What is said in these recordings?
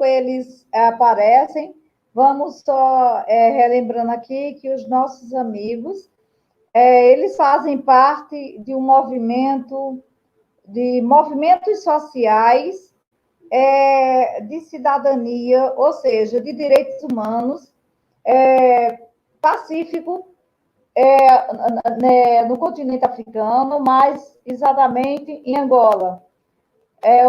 eles aparecem, vamos só relembrando aqui que os nossos amigos, eles fazem parte de um movimento, de movimentos sociais de cidadania, ou seja, de direitos humanos, pacífico, no continente africano, mais exatamente em Angola,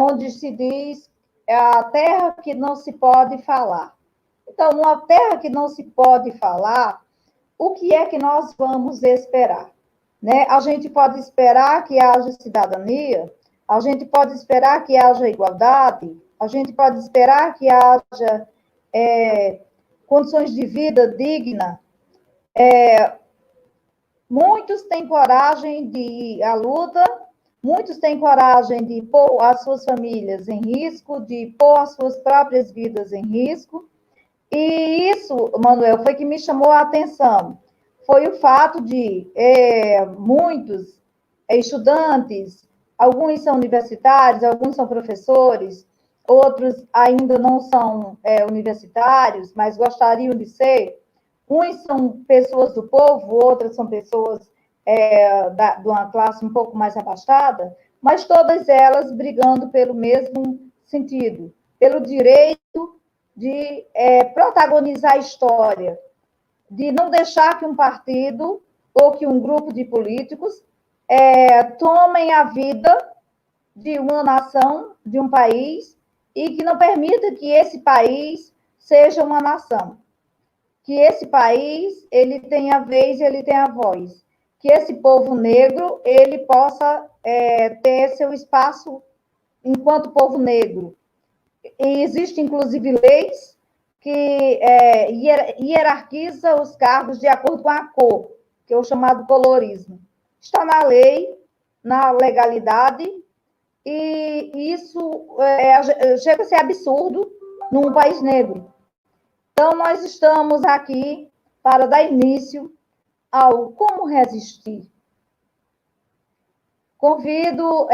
onde se diz a terra que não se pode falar. Então, numa terra que não se pode falar, o que é que nós vamos esperar? Né? A gente pode esperar que haja cidadania, a gente pode esperar que haja igualdade, a gente pode esperar que haja condições de vida digna. Muitos têm coragem de ir à luta, muitos têm coragem de pôr as suas famílias em risco, de pôr as suas próprias vidas em risco. E isso, Manuel, foi que me chamou a atenção. Foi o fato de muitos estudantes, alguns são universitários, alguns são professores, outros ainda não são universitários, mas gostariam de ser. Uns são pessoas do povo, outras são pessoas de uma classe um pouco mais abastada, mas todas elas brigando pelo mesmo sentido, pelo direito de protagonizar a história, de não deixar que um partido ou que um grupo de políticos tomem a vida de uma nação, de um país, e que não permita que esse país seja uma nação. Que esse país ele tenha vez, ele tenha voz. Que esse povo negro ele possa ter seu espaço enquanto povo negro. E existe, inclusive, leis que hierarquiza os cargos de acordo com a cor, que é o chamado colorismo. Está na lei, na legalidade, e isso chega a ser absurdo num país negro. Então, nós estamos aqui para dar início ao Como Resistir. Convido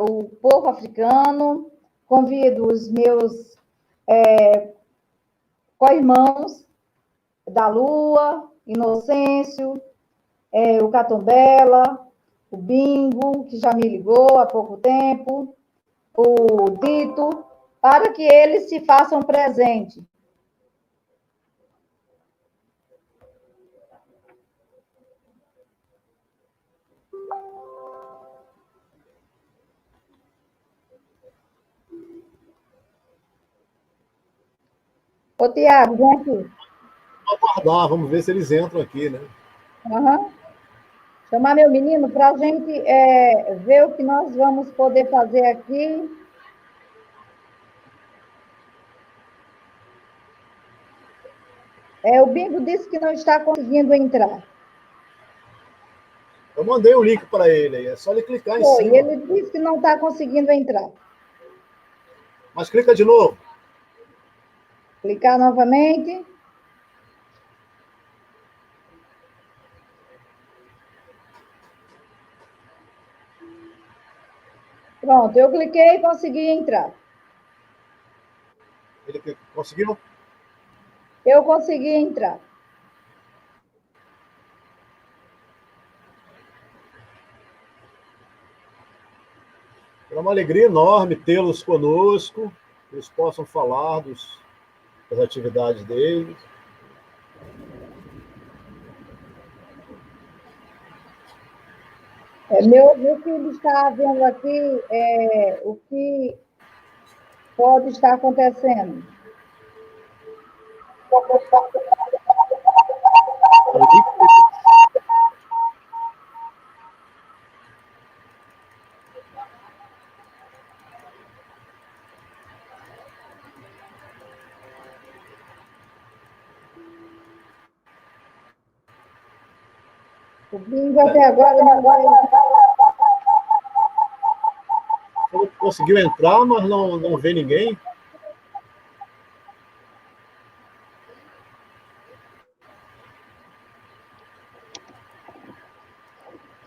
o povo africano, convido os meus co-irmãos da Lua, Inocêncio, o Catombela, o Bingo, que já me ligou há pouco tempo, o Dito, para que eles se façam presente. Ô, Tiago, vem aqui. Vamos aguardar, vamos ver se eles entram aqui, né? Uhum. Chamar meu menino para a gente ver o que nós vamos poder fazer aqui. O Bingo disse que não está conseguindo entrar. Eu mandei o link para ele aí, é só ele clicar em cima. Ele disse que não está conseguindo entrar. Mas clica de novo. Clicar novamente. Pronto, eu cliquei e consegui entrar. Ele conseguiu? Eu consegui entrar. É uma alegria enorme tê-los conosco, que eles possam falar das atividades deles. Meu filho está vendo aqui o que pode estar acontecendo. O Bingo até agora não vai... Ele conseguiu entrar, mas não vê ninguém.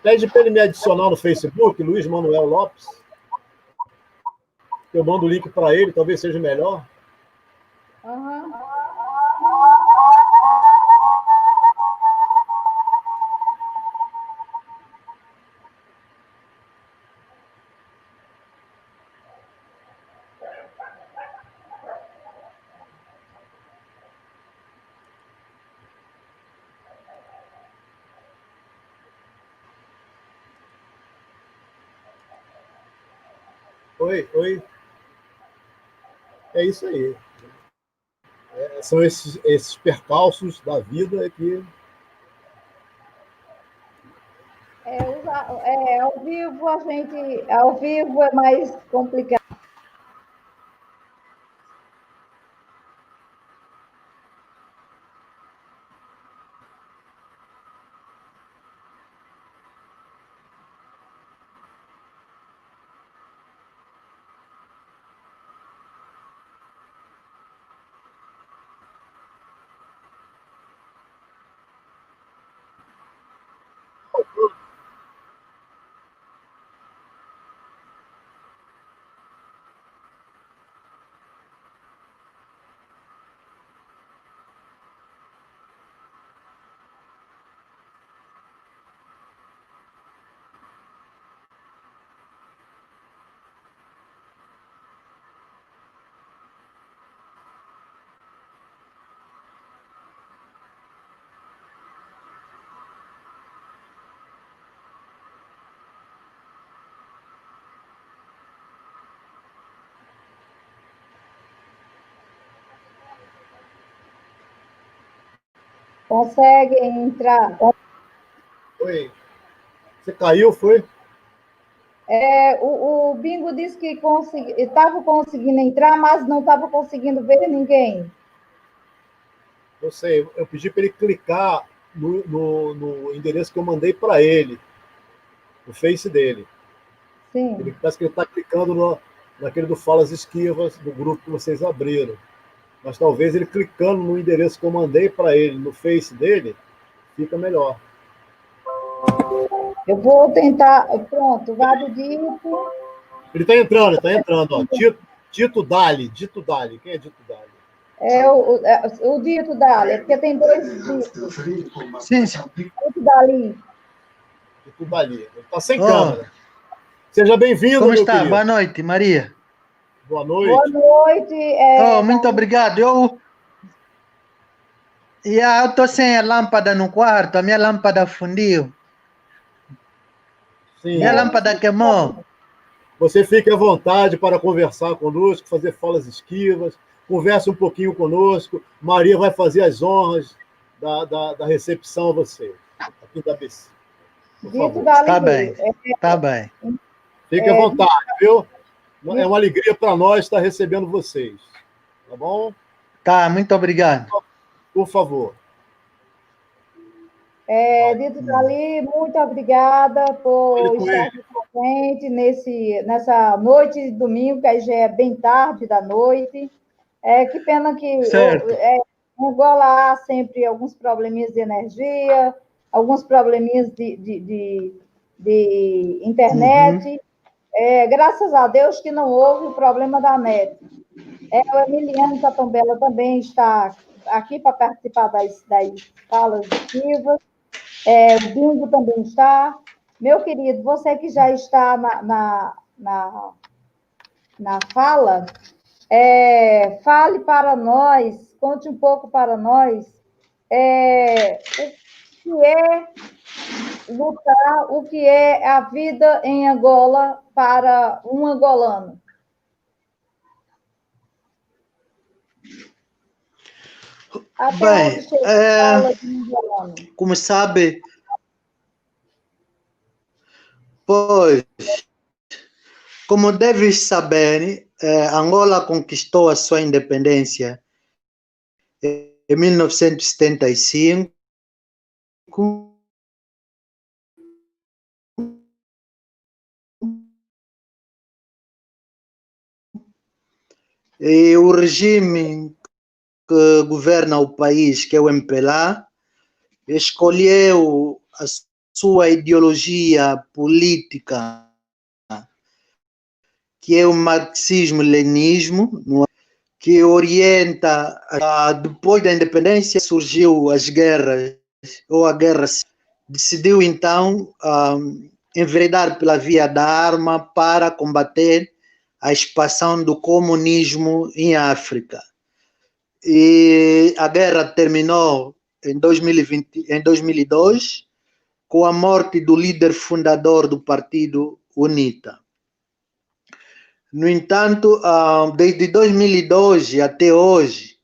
Pede para ele me adicionar no Facebook, Luiz Manuel Lopes. Eu mando o link para ele, talvez seja melhor. Aham. Oi, oi. É isso aí. São esses percalços da vida que Ao vivo ao vivo é mais complicado. Consegue entrar. Oi. Você caiu, foi? O Bingo disse que estava conseguindo entrar, mas não estava conseguindo ver ninguém. Eu sei, eu pedi para ele clicar no endereço que eu mandei para ele, no Face dele. Sim. Parece que ele está clicando naquele do Falas Esquivas, do grupo que vocês abriram. Mas talvez ele clicando no endereço que eu mandei para ele, no Face dele, fica melhor. Eu vou tentar. Pronto, Vado Dito. Ele está entrando, está entrando. Ó. Dito Dali. Quem é Dito Dali? O Dito Dali, porque tem dois ditos. Sim, sim. Dito Dali. Dito Dali. Ele está sem Oh, câmera. Seja bem-vindo, como meu está? querido. Boa noite, Maria. Boa Boa noite. noite. Oh, muito obrigado. Eu estou sem a lâmpada no quarto, a minha lâmpada fundiu. Sim. Minha lâmpada queimou. Você fique à vontade para conversar conosco, fazer falas esquivas, converse um pouquinho conosco. Maria vai fazer as honras da recepção a você, aqui da BC. Por Dito favor. Dali Tá veio. bem, tá bem. Fique à vontade, viu? É uma alegria para nós estar recebendo vocês. Tá bom? Tá, muito obrigado. Por favor. Dito Dali, muito obrigada por estar aqui presente nessa noite de domingo, que aí já é bem tarde da noite. Que pena que Certo. em Angola há sempre alguns probleminhas de energia, alguns probleminhas de internet. Graças a Deus que não houve o problema da net. O Emiliano Catombela também está aqui para participar das falas ativas. O Bingo também está. Meu querido, você que já está na fala, fale para nós, conte um pouco para nós o que é lutar, o que é a vida em Angola para um angolano. Até Bem, onde chega a fala de um angolano? como sabe, pois, como deves saber, Angola conquistou a sua independência em 1975. E o regime que governa o país, que é o MPLA, escolheu a sua ideologia política, que é o marxismo-leninismo, que orienta, depois da independência surgiu as guerras, ou a guerra, decidiu então enveredar pela via da arma para combater a expansão do comunismo em África. E a guerra terminou em 2002 com a morte do líder fundador do partido UNITA. No entanto, desde 2002 até hoje,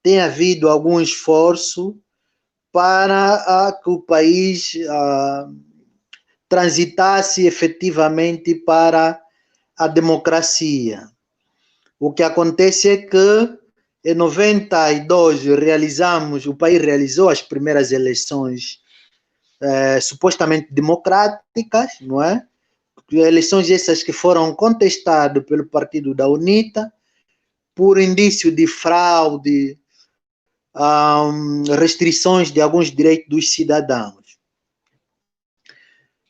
tem havido algum esforço para que o país transitasse efetivamente para a democracia. O que acontece é que em 92 o país realizou as primeiras eleições supostamente democráticas, não é? Eleições essas que foram contestadas pelo partido da UNITA por indício de fraude, restrições de alguns direitos dos cidadãos.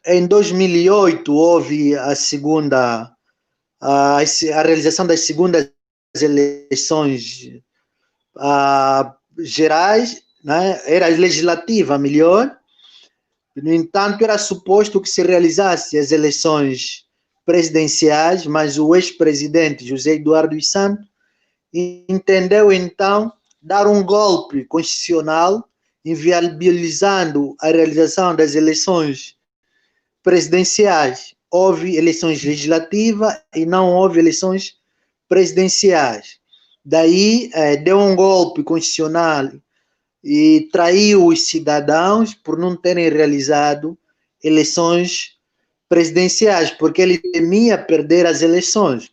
Em 2008 houve a realização das segundas eleições gerais, né? Era legislativa, melhor. No entanto, era suposto que se realizasse as eleições presidenciais, mas o ex-presidente José Eduardo dos Santos entendeu então dar um golpe constitucional, inviabilizando a realização das eleições presidenciais. Houve eleições legislativas e não houve eleições presidenciais. Daí deu um golpe constitucional e traiu os cidadãos por não terem realizado eleições presidenciais, porque ele temia perder as eleições.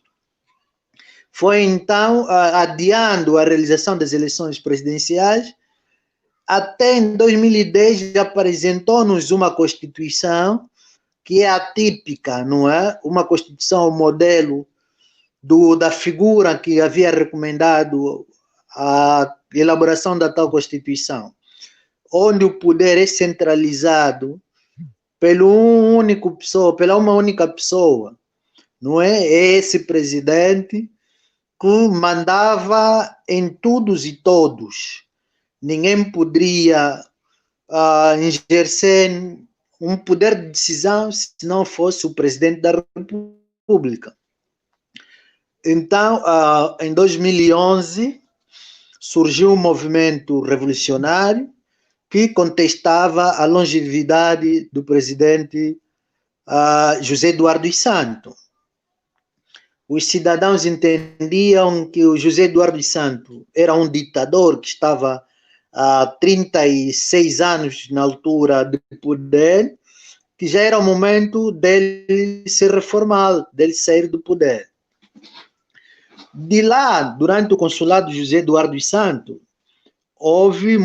Foi então adiando a realização das eleições presidenciais, até em 2010 apresentou-nos uma Constituição que é atípica, não é? Uma Constituição modelo da figura que havia recomendado a elaboração da tal Constituição, onde o poder é centralizado pela uma única pessoa, não é? É esse presidente que mandava em todos e todos. Ninguém poderia exercer um poder de decisão se não fosse o presidente da República. Então, em 2011, surgiu um movimento revolucionário que contestava a longevidade do presidente José Eduardo dos Santos. Os cidadãos entendiam que o José Eduardo dos Santos era um ditador que estava há 36 anos na altura de poder, que já era o momento dele se reformar, dele sair do poder. De lá, durante o consulado de José Eduardo dos Santos, houve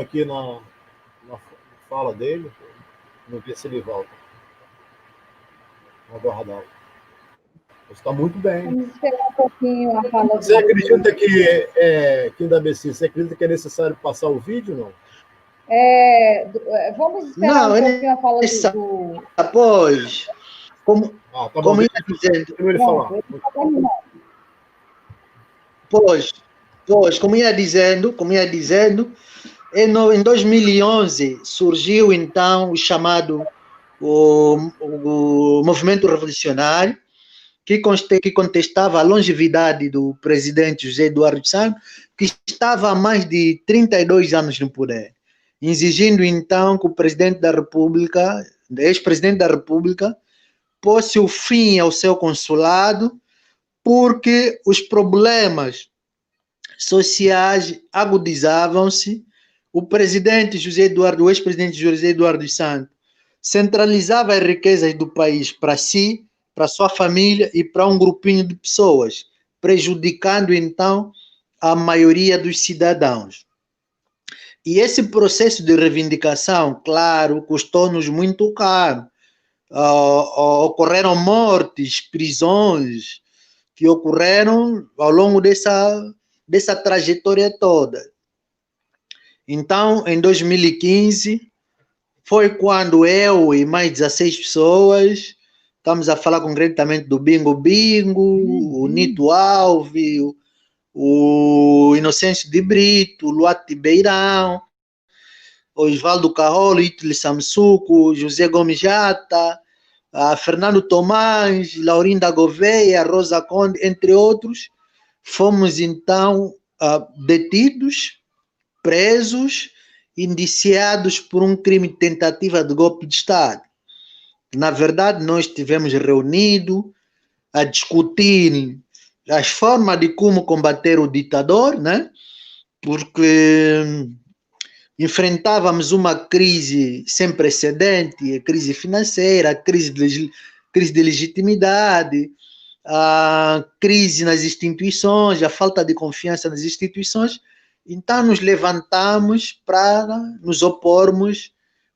aqui na fala dele, não vi se ele volta. Vou aguardar. Está muito bem. Vamos esperar um pouquinho a fala Você acredita que da BC, você acredita que é necessário passar o vídeo, não? Vamos esperar um pouquinho a fala do... Após, como ia dizendo... Ele falar. Pois, como ia dizendo, em 2011 surgiu então o chamado o movimento revolucionário que contestava a longevidade do presidente José Eduardo dos Santos, que estava há mais de 32 anos no poder, exigindo então que o presidente da República, ex-presidente da República, pôsse o fim ao seu consulado, porque os problemas sociais agudizavam-se. O presidente José Eduardo, o ex-presidente José Eduardo dos Santos, centralizava as riquezas do país para si, para sua família e para um grupinho de pessoas, prejudicando então a maioria dos cidadãos. E esse processo de reivindicação, claro, custou-nos muito caro. Ocorreram mortes, prisões que ocorreram ao longo dessa dessa trajetória toda. Então, em 2015, foi quando eu e mais 16 pessoas, estamos a falar concretamente do Bingo Bingo, o Nito Alves, o Inocêncio de Brito, o Luati Beirão, o Osvaldo Carrolo, Ítili Samsuco, José Gomes Jata, Fernando Tomás, Laurinda Gouveia, Rosa Conde, entre outros, fomos então detidos, presos, indiciados por um crime de tentativa de golpe de Estado. Na verdade, nós estivemos reunidos a discutir as formas de como combater o ditador, né? Porque enfrentávamos uma crise sem precedente, a crise financeira, a crise de legitimidade, a crise nas instituições, a falta de confiança nas instituições. Então nos levantamos para nos opormos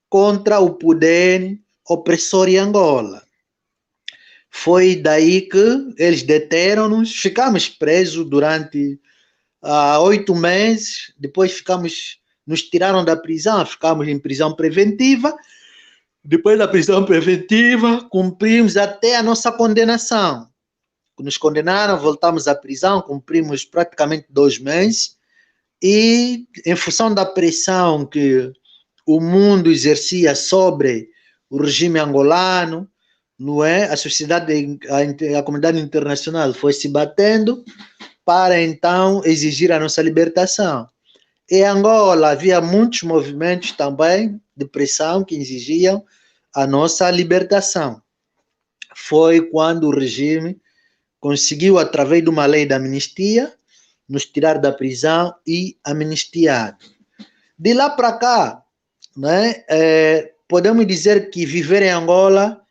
contra o poder opressor em Angola. Foi daí que eles deteram-nos, ficamos presos durante 8 meses, depois nos tiraram da prisão, ficamos em prisão preventiva. Depois da prisão preventiva, cumprimos até a nossa condenação. Nos condenaram, voltamos à prisão, cumprimos praticamente 2 meses. E, em função da pressão que o mundo exercia sobre o regime angolano, não é? A sociedade, a comunidade internacional foi se batendo para então exigir a nossa libertação. Em Angola havia muitos movimentos também de pressão que exigiam a nossa libertação. Foi quando o regime conseguiu, através de uma lei da amnistia, nos tirar da prisão e amnistiar. De lá para cá, né, podemos dizer que viver em Angola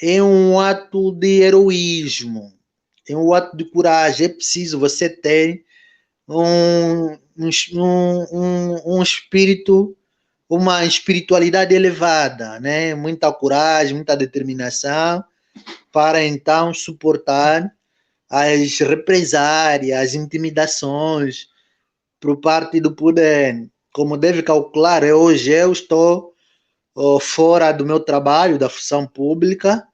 é um ato de heroísmo, é um ato de coragem. É preciso você ter um espírito, uma espiritualidade elevada, né? Muita coragem, muita determinação para então suportar as represárias, as intimidações por parte do poder. Como deve calcular, hoje eu estou fora do meu trabalho, da função pública,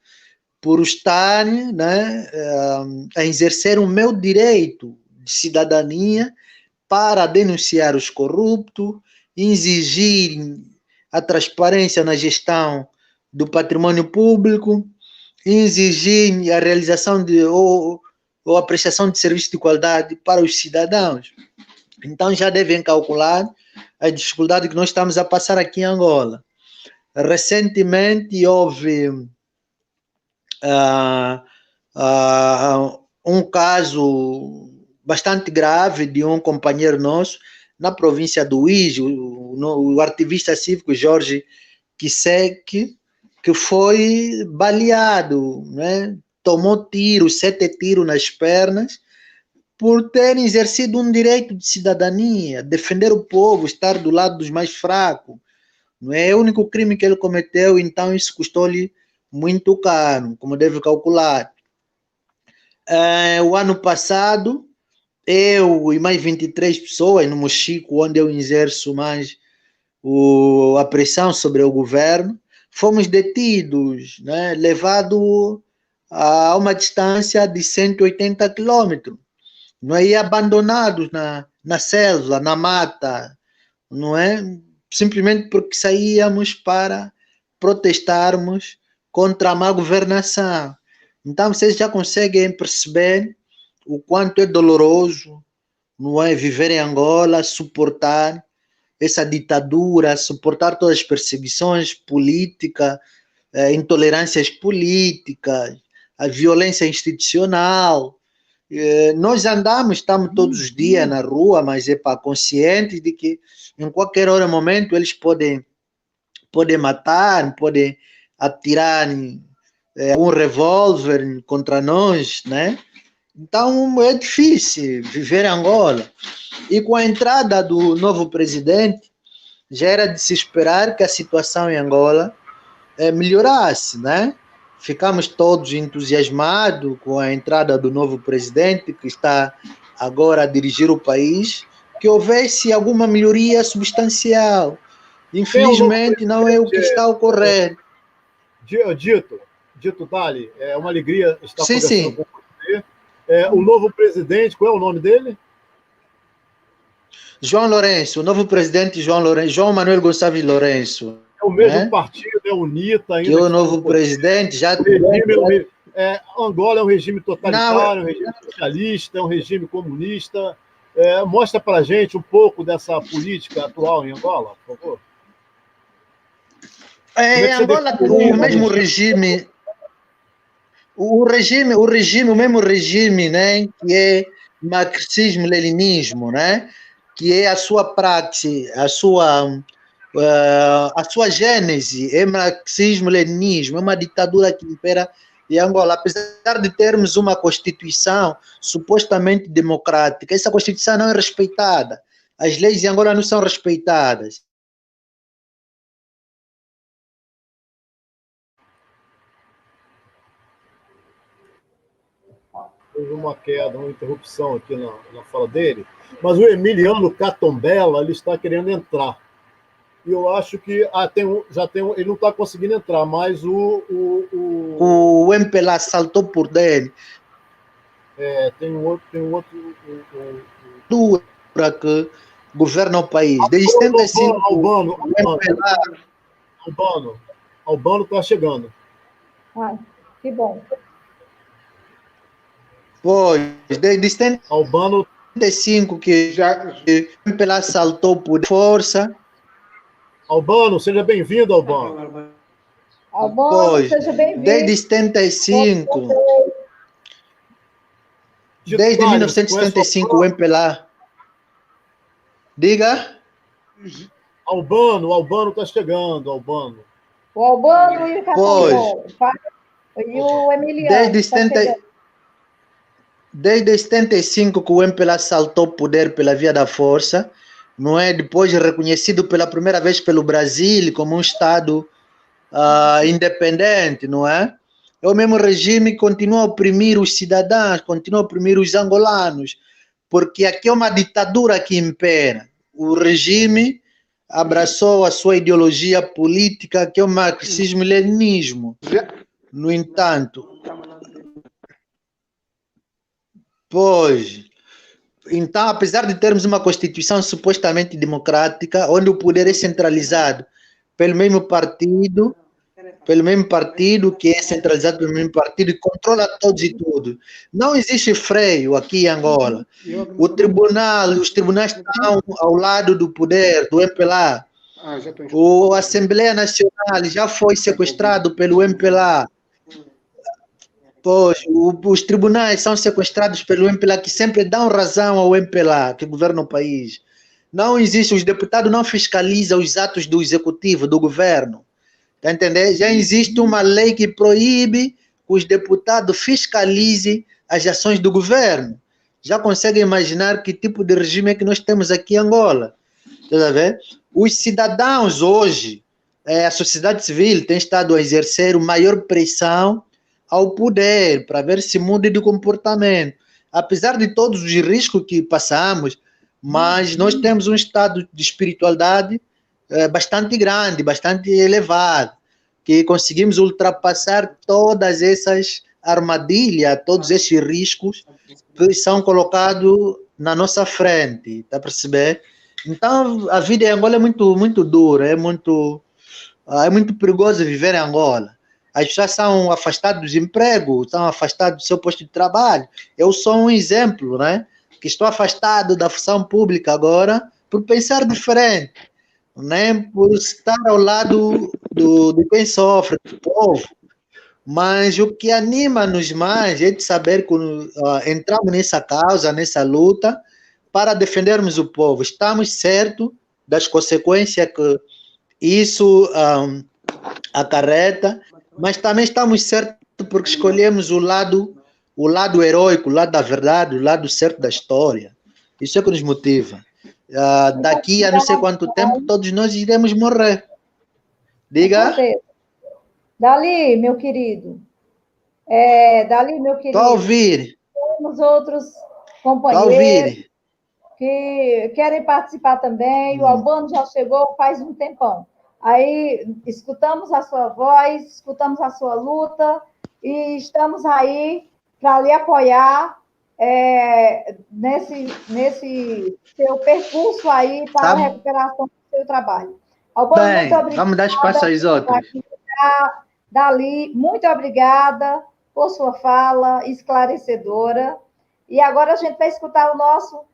por estar, né, a exercer o meu direito de cidadania para denunciar os corruptos, exigir a transparência na gestão do patrimônio público, exigir a realização ou a prestação de serviço de qualidade para os cidadãos. Então já devem calcular a dificuldade que nós estamos a passar aqui em Angola. Recentemente houve um caso bastante grave de um companheiro nosso na província do Uíge, o ativista cívico Jorge Kisek, que foi baleado, né? Tomou 7 tiros nas pernas, por ter exercido um direito de cidadania, defender o povo, estar do lado dos mais fracos. Não é o único crime que ele cometeu, então isso custou-lhe muito caro, como deve calcular. O ano passado, eu e mais 23 pessoas no Mochico, onde eu exerço mais a pressão sobre o governo, fomos detidos, né, levados a uma distância de 180 quilômetros, não é? E abandonados na selva, na mata, não é? Simplesmente porque saíamos para protestarmos contra a má governação. Então vocês já conseguem perceber o quanto é doloroso, não é, viver em Angola, suportar essa ditadura, suportar todas as perseguições políticas, intolerâncias políticas, a violência institucional. Nós estamos todos os dias na rua, mas conscientes de que em qualquer hora, momento, eles podem matar, podem atirar um revólver contra nós, né? Então é difícil viver em Angola. E com a entrada do novo presidente, já era de se esperar que a situação em Angola melhorasse, né? Ficamos todos entusiasmados com a entrada do novo presidente, que está agora a dirigir o país, que houvesse alguma melhoria substancial. Infelizmente, não é o que está ocorrendo. Dito Dali, é uma alegria estar Sim, conversando sim. com você. O novo presidente, qual é o nome dele? João Lourenço, o novo presidente João Lourenço, João Manuel Gonçalves Lourenço. É o mesmo partido, é o UNITA ainda. Que é o novo presidente, já... Angola é um regime totalitário, um regime socialista, é um regime comunista. Mostra para a gente um pouco dessa política atual em Angola, por favor. Em Angola, o mesmo regime, o mesmo regime, né, que é marxismo-leninismo, né, que é a sua prática, a sua gênese é marxismo-leninismo, é uma ditadura que impera em Angola. Apesar de termos uma constituição supostamente democrática, essa constituição não é respeitada. As leis em Angola não são respeitadas. Houve uma queda, uma interrupção aqui na fala dele, mas o Emiliano Catombella, ele está querendo entrar. E eu acho que ele não está conseguindo entrar, mas o MPLA saltou por dentro. Tem um outro para que governa o país. Desde 75, Albano está chegando. Ai, que bom. Pois, desde 75 que o MPLA saltou por força. Albano, seja bem-vindo, Albano. Albano, seja bem-vindo. Desde 75. Desde 1975 o MPLA. Diga. Albano está chegando, Albano. O Albano e o Catombella. E o Emiliano. Desde 75 que o MPLA saltou o poder pela via da força, não é? Depois reconhecido pela primeira vez pelo Brasil como um Estado independente, não é? É o mesmo regime que continua a oprimir os cidadãos, continua a oprimir os angolanos, porque aqui é uma ditadura que impera. O regime abraçou a sua ideologia política, que é o marxismo-leninismo. No entanto, pois, então, apesar de termos uma Constituição supostamente democrática, onde o poder é centralizado pelo mesmo partido que é centralizado pelo mesmo partido e controla todos e tudo. Não existe freio aqui em Angola. Os tribunais estão ao lado do poder, do MPLA. A Assembleia Nacional já foi sequestrado pelo MPLA. Pois, os tribunais são sequestrados pelo MPLA, que sempre dão razão ao MPLA, que governa o país. Não existe, os deputados não fiscalizam os atos do executivo, do governo. Está entendendo? Já existe uma lei que proíbe que os deputados fiscalizem as ações do governo. Já conseguem imaginar que tipo de regime é que nós temos aqui em Angola. Está vendo? Os cidadãos hoje, a sociedade civil tem estado a exercer maior pressão ao poder para ver se muda de comportamento. Apesar de todos os riscos que passamos, mas nós temos um estado de espiritualidade bastante grande, bastante elevado, que conseguimos ultrapassar todas essas armadilhas, todos esses riscos que são colocados na nossa frente, tá a perceber? Então, a vida em Angola é muito, muito dura, é muito perigoso viver em Angola. As pessoas são afastadas dos empregos, estão afastadas do seu posto de trabalho. Eu sou um exemplo, né? Que estou afastado da função pública agora por pensar diferente, né? Por estar ao lado de quem sofre, do povo. Mas o que anima-nos mais é de saber que entramos nessa causa, nessa luta, para defendermos o povo. Estamos certos das consequências que isso acarreta, mas também estamos certos porque escolhemos o lado heróico, o lado da verdade, o lado certo da história. Isso é que nos motiva. Daqui a não sei quanto tempo, todos nós iremos morrer. Diga. Dali, meu querido. Dali, meu querido. Estou a ouvir. Temos outros companheiros que querem participar também. O Albano já chegou faz um tempão. Aí escutamos a sua voz, escutamos a sua luta e estamos aí para lhe apoiar nesse seu percurso aí para a recuperação do seu trabalho. Albano, bem, muito obrigada. Vamos dar espaço aos outros. Dali, muito obrigada por sua fala esclarecedora. E agora a gente vai escutar o nosso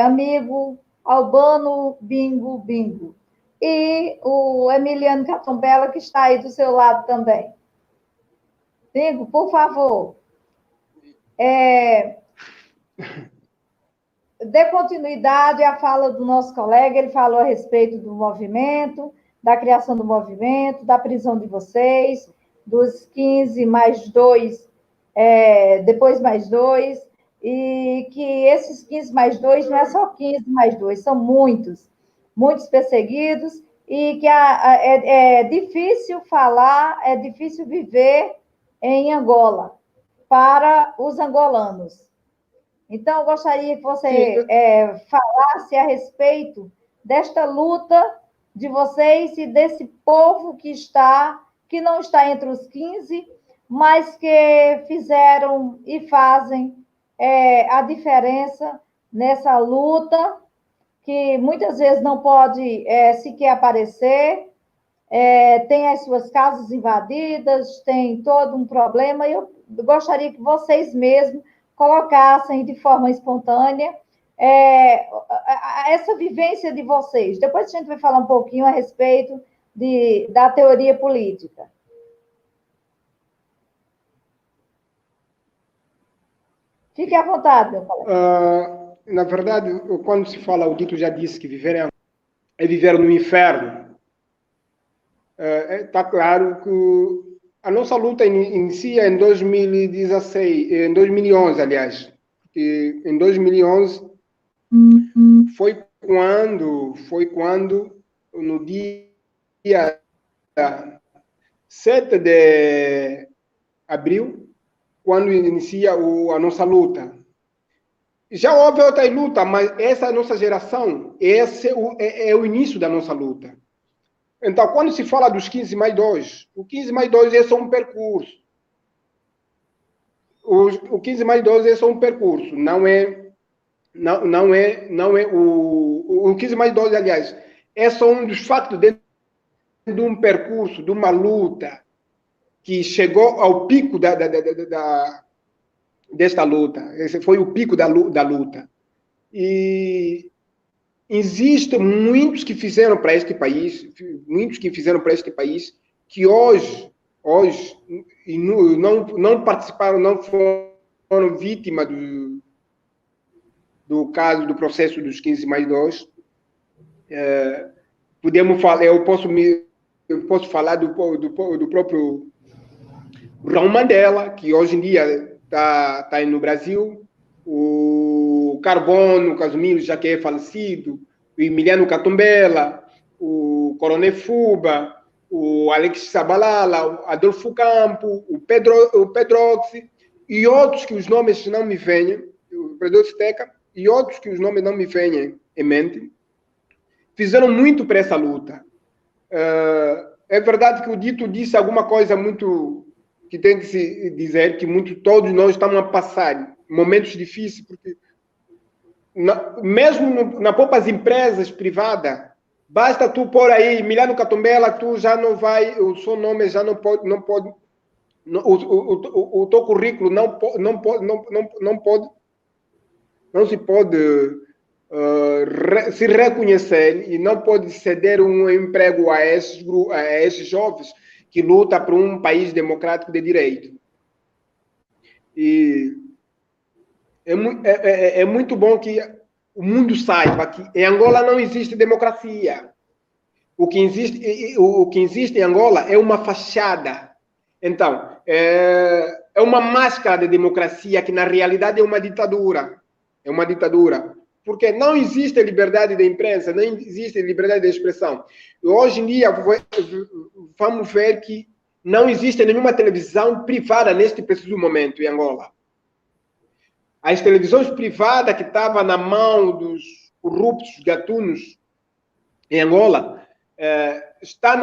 amigo Albano Bingo. E o Emiliano Catombella, que está aí do seu lado também. Bingo, por favor. Dê continuidade à fala do nosso colega. Ele falou a respeito do movimento, da criação do movimento, da prisão de vocês, dos 15 mais 2, depois mais 2, e que esses 15 mais 2 não é só 15 mais 2, são muitos perseguidos, e que é difícil falar, é difícil viver em Angola, para os angolanos. Então, eu gostaria que você falasse a respeito desta luta de vocês e desse povo que não está entre os 15, mas que fizeram e fazem a diferença nessa luta, que muitas vezes não pode sequer aparecer, tem as suas casas invadidas, tem todo um problema, e eu gostaria que vocês mesmos colocassem de forma espontânea essa vivência de vocês. Depois a gente vai falar um pouquinho a respeito da teoria política. Fique à vontade, meu colega. Na verdade, quando se fala, o Dito já disse que viver é viver no inferno. Está claro que a nossa luta inicia em 2016, em 2011, aliás. E em 2011 foi quando no dia 7 de abril, quando inicia a nossa luta. Já houve outra luta, mas essa nossa geração, esse é o início da nossa luta. Então, quando se fala dos 15 mais 2, o 15 mais 2 é só um percurso. O 15 mais 2 é só um percurso, não é o 15 mais 2, aliás, é só um dos fatos dentro de um percurso, de uma luta que chegou ao pico desta luta. Esse foi o pico da luta. E existem muitos que fizeram para este país, que hoje e não participaram, não foram vítimas do caso, do processo dos 15 mais 2. Podemos falar, eu posso falar do próprio Raul Mandela, que hoje em dia está no Brasil, o Carbono, o Casumiro, já que é falecido, o Emiliano Catombella, o Coronel Fuba, o Alex Sabalala, o Adolfo Campo, o Pedroxi, e outros que os nomes não me venham, o Pedroxi Teca, e outros que os nomes não me venham em mente, fizeram muito para essa luta. É verdade que o Dito disse alguma coisa muito que tem que se dizer, que todos nós estamos a passar momentos difíceis, porque mesmo nas poucas empresas privadas, basta tu pôr aí Emiliano Catombella, tu já não vai, o seu nome já não pode, o teu currículo não se pode se reconhecer e não pode ceder um emprego a esses jovens que lutam por um país democrático de direito. E é muito bom que o mundo saiba que em Angola não existe democracia. O que existe em Angola é uma fachada. Então, é uma máscara de democracia que, na realidade, é uma ditadura. É uma ditadura. Porque não existe liberdade de imprensa, não existe liberdade de expressão. E hoje em dia, vamos ver que não existe nenhuma televisão privada neste preciso momento em Angola. As televisões privadas que estavam na mão dos corruptos gatunos em Angola, está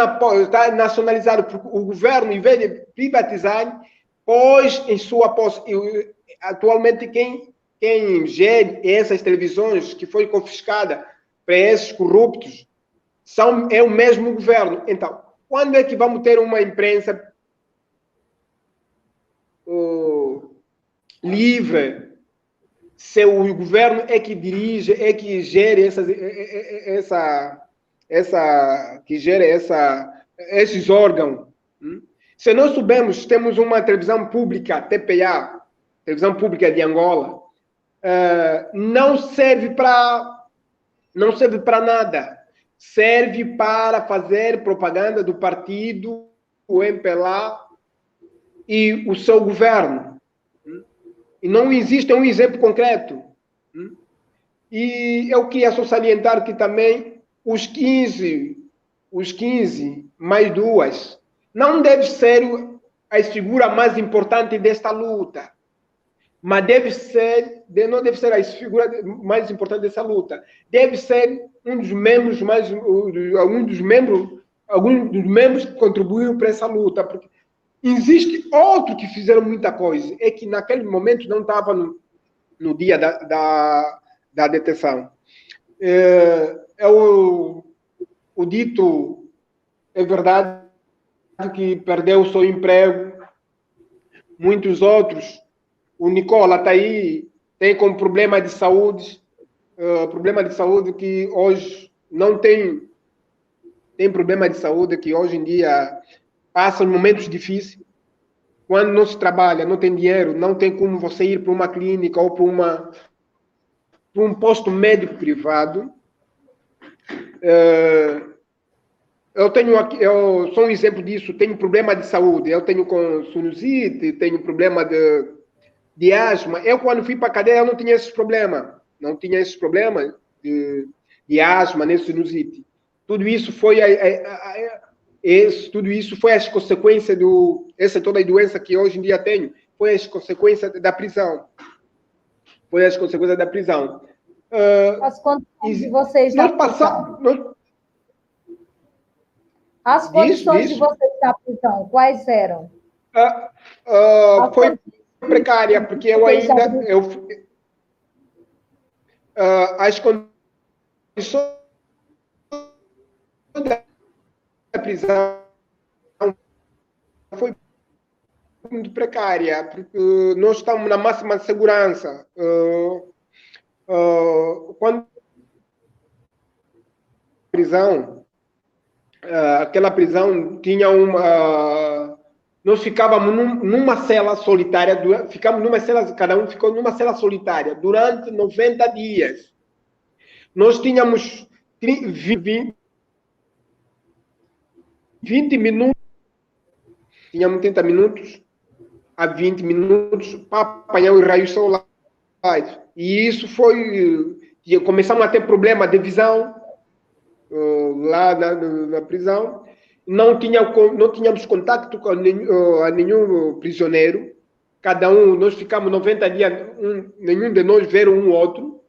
nacionalizado, porque o governo, em vez de privatizar, pôs em sua posse. Atualmente, quem gere essas televisões que foi confiscada para esses corruptos é o mesmo governo. Então, quando é que vamos ter uma imprensa livre, se o governo é que dirige, é que gere esses órgãos? Se nós soubermos, temos uma televisão pública, TPA, televisão pública de Angola, não serve para nada. Serve para fazer propaganda do partido, o MPLA e o seu governo. E não existe um exemplo concreto. E eu queria só salientar que também os 15 mais 2 não deve ser a figura mais importante desta luta, mas não deve ser a figura mais importante dessa luta. Deve ser alguns dos membros que contribuíram para essa luta, porque existe outros que fizeram muita coisa, é que naquele momento não estava no dia da detenção. O dito é verdade que perdeu o seu emprego, muitos outros. O Nicola está aí, tem com problema de saúde que hoje não tem problema de saúde, que hoje em dia passa momentos difíceis. Quando não se trabalha, não tem dinheiro, não tem como você ir para uma clínica ou para um posto médico privado. Eu sou um exemplo disso. Tenho problema de saúde, eu tenho com sinusite, tenho problema de asma. Eu, quando fui para a cadeia, eu não tinha esses problemas. Não tinha esses problemas de asma, nem sinusite. Tudo isso foi as consequências toda a doença que hoje em dia tenho, foi as consequências da prisão. As condições de vocês na prisão. As condições de vocês na prisão, quais eram? Foi precária, porque eu ainda... as condições da prisão foi muito precária, porque nós estamos na máxima segurança. Quando aquela prisão tinha nós ficávamos numa cela solitária, cada um ficou numa cela solitária durante 90 dias. Nós tínhamos 20 minutos, tínhamos 30 minutos a 20 minutos para apanhar os raios solares. E isso começamos a ter problema de visão lá na prisão. Não tínhamos contato com nenhum prisioneiro. Nós ficamos 90 dias, nenhum de nós ver um outro,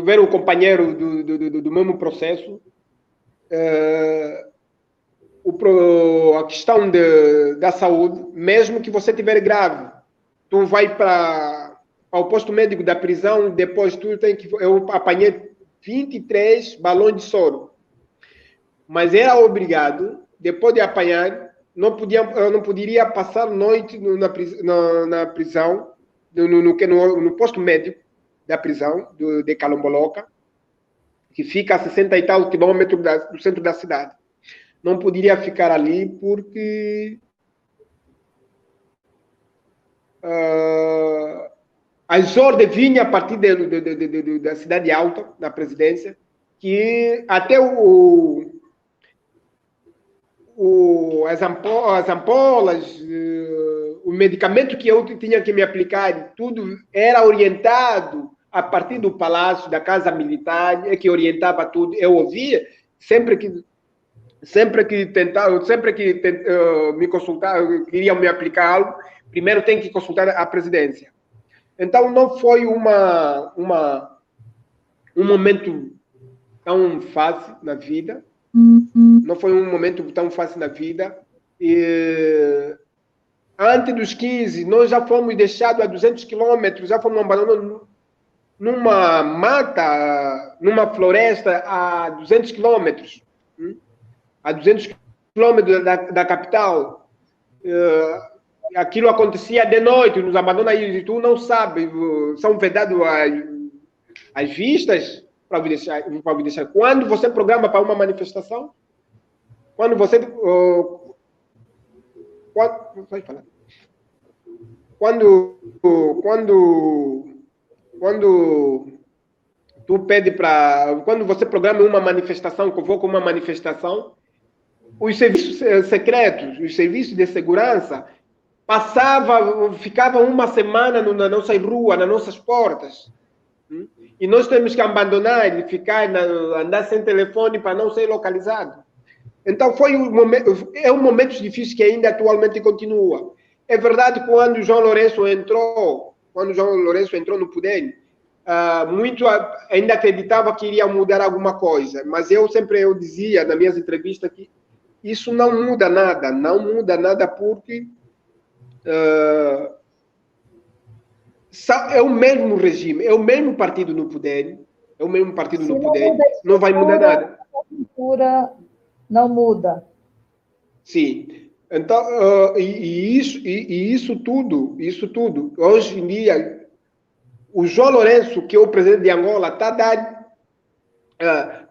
ver o companheiro do mesmo processo. A questão da saúde, mesmo que você estiver grave, tu vai para o posto médico da prisão, depois eu apanhei 23 balões de soro, mas era obrigado, depois de apanhar, eu não poderia passar noite na prisão, no posto médico da prisão de Calomboloca, que fica a 60 e tal quilômetros do centro da cidade. Não poderia ficar ali porque as ordens vinham a partir da cidade alta, da presidência, que até as ampolas, o medicamento que eu tinha que me aplicar, tudo era orientado a partir do palácio, da casa militar, que orientava tudo. Eu ouvia, sempre que me consultar, queriam me aplicar algo, primeiro tem que consultar a presidência. Então, não foi um momento tão fácil na vida. Não foi um momento tão fácil na vida. E, antes dos 15, nós já fomos deixados a 200 quilômetros, já fomos abandonados numa mata, numa floresta a 200 quilômetros. A 200 quilômetros da capital. Aquilo acontecia de noite, nos abandona e tu não sabe, são vedadas as vistas para deixar. Quando você programa para uma manifestação, quando você quando tu pede para, quando você programa uma manifestação, convoca uma manifestação, os serviços secretos, os serviços de segurança ficava uma semana na nossa rua, nas nossas portas. E nós temos que abandonar e andar sem telefone para não ser localizado. Então, é um momento difícil que ainda atualmente continua. É verdade, quando o João Lourenço entrou no poder, muito ainda acreditava que iria mudar alguma coisa, mas eu dizia nas minhas entrevistas que isso não muda nada porque é o mesmo regime, é o mesmo partido no poder, não vai mudar nada. A cultura não muda. Sim. Então, isso tudo, hoje em dia, o João Lourenço, que é o presidente de Angola, está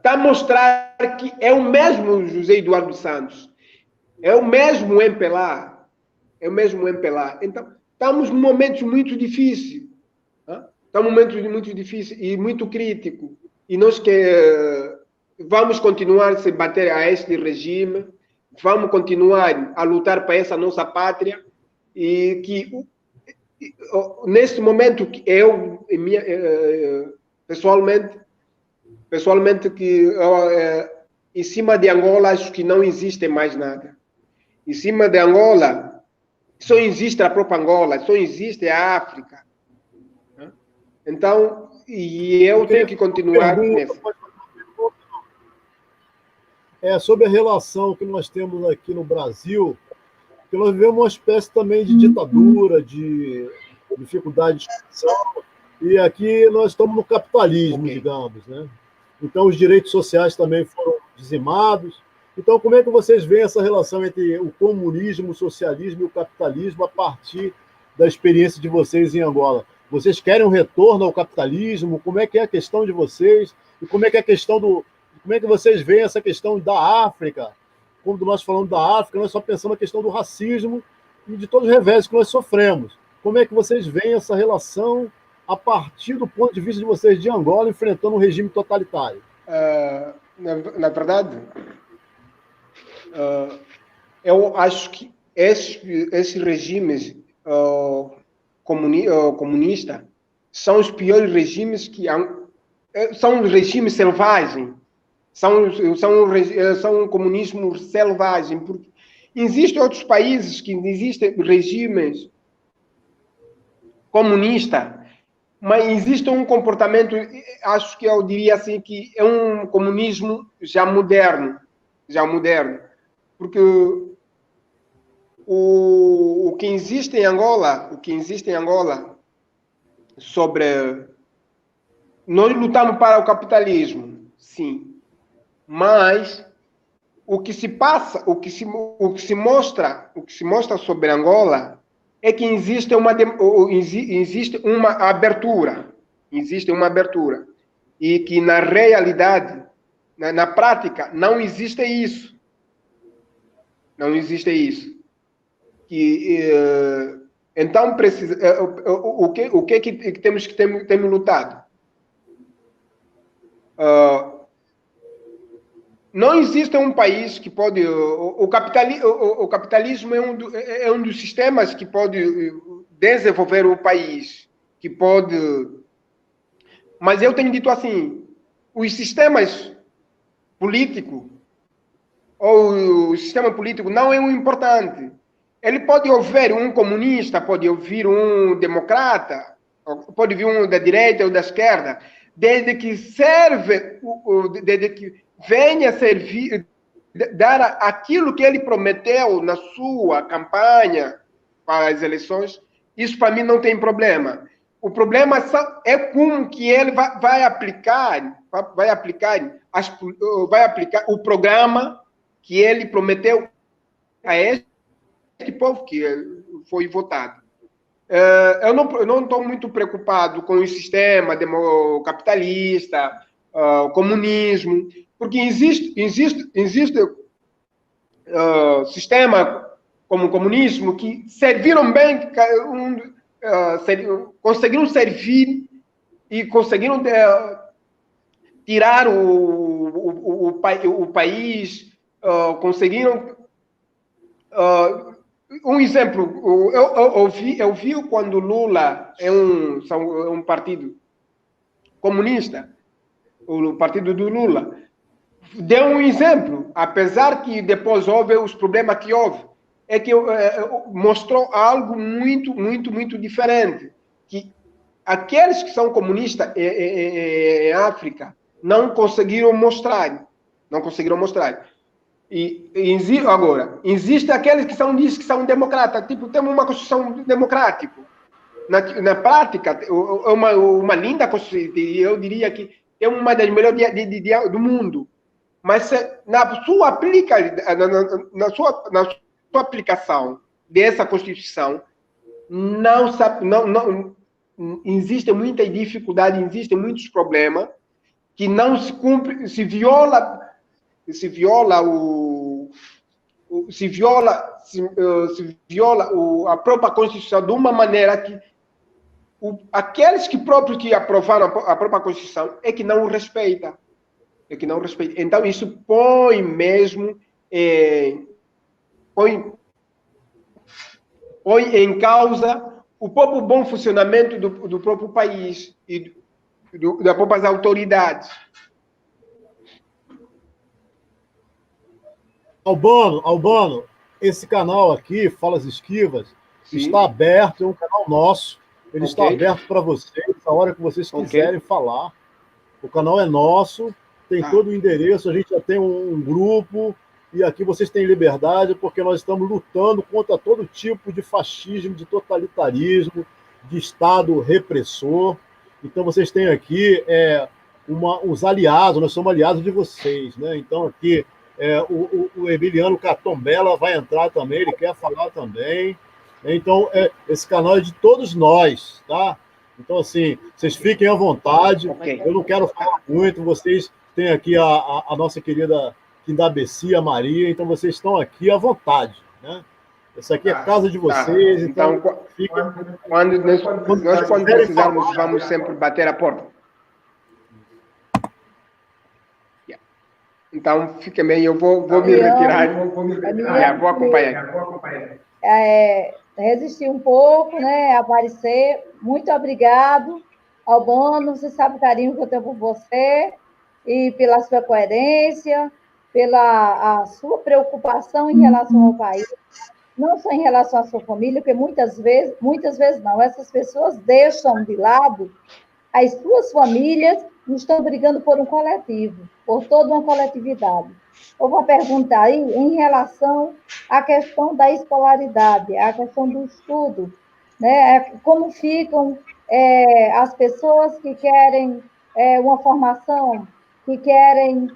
a mostrar que é o mesmo José Eduardo Santos, é o mesmo MPLA. Então, estamos num momento muito difícil. Estamos num momento muito difícil e muito crítico. E nós vamos continuar a se bater a este regime, vamos continuar a lutar para essa nossa pátria e que, nesse momento, eu, pessoalmente, que em cima de Angola, acho que não existe mais nada. Em cima de Angola, só existe a própria Angola, só existe a África. Então, e eu tenho que continuar nessa. Sobre a relação que nós temos aqui no Brasil, que nós vivemos uma espécie também de ditadura, de dificuldade de expressão, e aqui nós estamos no capitalismo, digamos, né? Então, os direitos sociais também foram dizimados. Então, como é que vocês veem essa relação entre o comunismo, o socialismo e o capitalismo a partir da experiência de vocês em Angola? Vocês querem um retorno ao capitalismo? Como é que é a questão de vocês? E como é que é a questão como é que vocês veem essa questão da África? Quando nós falamos da África, nós só pensamos na questão do racismo e de todos os revés que nós sofremos. Como é que vocês veem essa relação a partir do ponto de vista de vocês de Angola enfrentando um regime totalitário? Na verdade, eu acho que esses regimes comunistas são os piores regimes são regimes selvagens. São um comunismo selvagem, porque existem outros países que existem regimes comunistas, mas existe um comportamento, acho que eu diria assim, que é um comunismo já moderno, porque o que existe em Angola, sobre nós lutamos para o capitalismo, sim. Mas o que se passa, o que se mostra sobre Angola é que existe uma abertura, e que na realidade, na prática, não existe isso. Então o que temos lutado? Não existe um país que pode... O capitalismo é um dos sistemas que pode desenvolver o país, que pode... Mas eu tenho dito assim, os sistemas políticos, ou o sistema político não é o importante. Ele pode ouvir um comunista, pode ouvir um democrata, pode vir um da direita ou da esquerda, desde que serve, desde que venha servir, dar aquilo que ele prometeu na sua campanha para as eleições, isso para mim não tem problema. O problema é como que ele vai aplicar o programa que ele prometeu a este povo que foi votado. Eu não estou muito preocupado com o sistema capitalista, o comunismo, porque existe sistema como o comunismo que serviram bem, conseguiram servir e conseguiram tirar o país, conseguiram... um exemplo, eu vi quando Lula é um partido comunista, o partido do Lula, deu um exemplo, apesar que depois houve os problemas que houve, é que mostrou algo muito, muito, muito diferente, que aqueles que são comunistas em África não conseguiram mostrar. E agora, existem aqueles que dizem que são democratas, tipo, temos uma Constituição democrática. Na prática, é uma linda Constituição, eu diria que é uma das melhores do mundo. Mas na sua aplicação dessa Constituição, não existe muita dificuldade, existem muitos problemas que não se cumpre, se viola a própria Constituição de uma maneira que aqueles que aprovaram a própria Constituição é que não o respeitam. Então, isso põe mesmo põe em causa o próprio bom funcionamento do próprio país e das próprias autoridades. Albano, esse canal aqui, Falas Esquivas, sim, está aberto, é um canal nosso. Ele está aberto para vocês, a hora que vocês quiserem falar. O canal é nosso, tem todo o endereço, a gente já tem um grupo, e aqui vocês têm liberdade, porque nós estamos lutando contra todo tipo de fascismo, de totalitarismo, de Estado repressor. Então, vocês têm aqui os aliados, nós somos aliados de vocês, né? Então, aqui, o Emiliano Catombella vai entrar também, ele quer falar também. Então, esse canal é de todos nós, tá? Então, assim, vocês fiquem à vontade. Eu não quero falar muito, vocês têm aqui a nossa querida Quindabeci, a Maria, então vocês estão aqui à vontade, né? Essa aqui é a casa de vocês, então quando precisarmos, vamos sempre bater a porta. Então, fique bem, eu vou me retirar. Vou acompanhar. Resistir um pouco, né? Aparecer. Muito obrigado, Albano. Você sabe o carinho que eu tenho por você e pela sua coerência, pela a sua preocupação em relação ao país, não só em relação à sua família, porque muitas vezes não, essas pessoas deixam de lado as suas famílias e estão brigando por um coletivo, por toda uma coletividade. Eu vou perguntar aí em relação à questão da escolaridade, à questão do estudo, né? Como ficam as pessoas que querem uma formação, que querem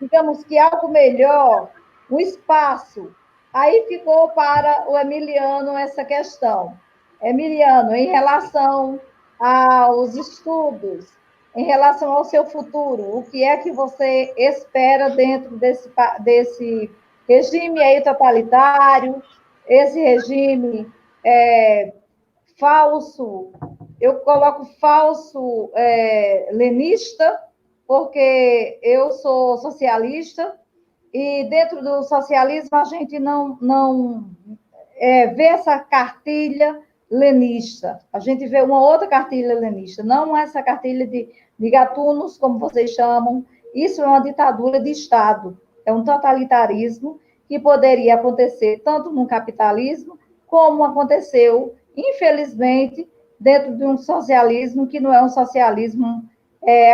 digamos que algo melhor, um espaço. Aí ficou para o Emiliano essa questão. Emiliano, em relação aos estudos, em relação ao seu futuro, o que é que você espera dentro desse regime aí totalitário, esse regime falso, eu coloco falso lenista, porque eu sou socialista, e dentro do socialismo a gente não vê essa cartilha lenista, a gente vê uma outra cartilha lenista, não essa cartilha de gatunos, como vocês chamam. Isso é uma ditadura de Estado, é um totalitarismo que poderia acontecer tanto no capitalismo como aconteceu, infelizmente, dentro de um socialismo que não é um socialismo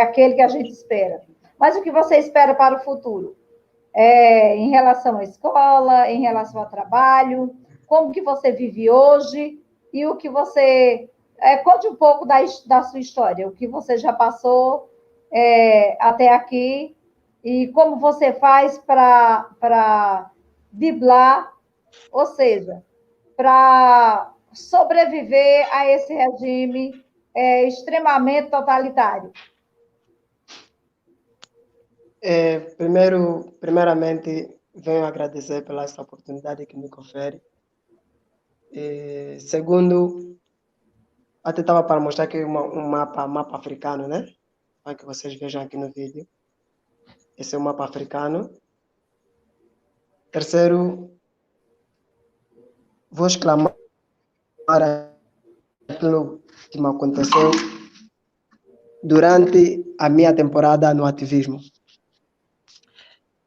aquele que a gente espera. Mas o que você espera para o futuro? Em relação à escola, em relação ao trabalho, como que você vive hoje e o que você... conte um pouco da sua história, o que você já passou até aqui e como você faz para driblar, ou seja, para sobreviver a esse regime extremamente totalitário. Primeiramente, venho agradecer pela essa oportunidade que me confere. Segundo, até estava para mostrar aqui um mapa africano, né? Para que vocês vejam aqui no vídeo. Esse é o mapa africano. Terceiro, vou exclamar aquilo que me aconteceu durante a minha temporada no ativismo.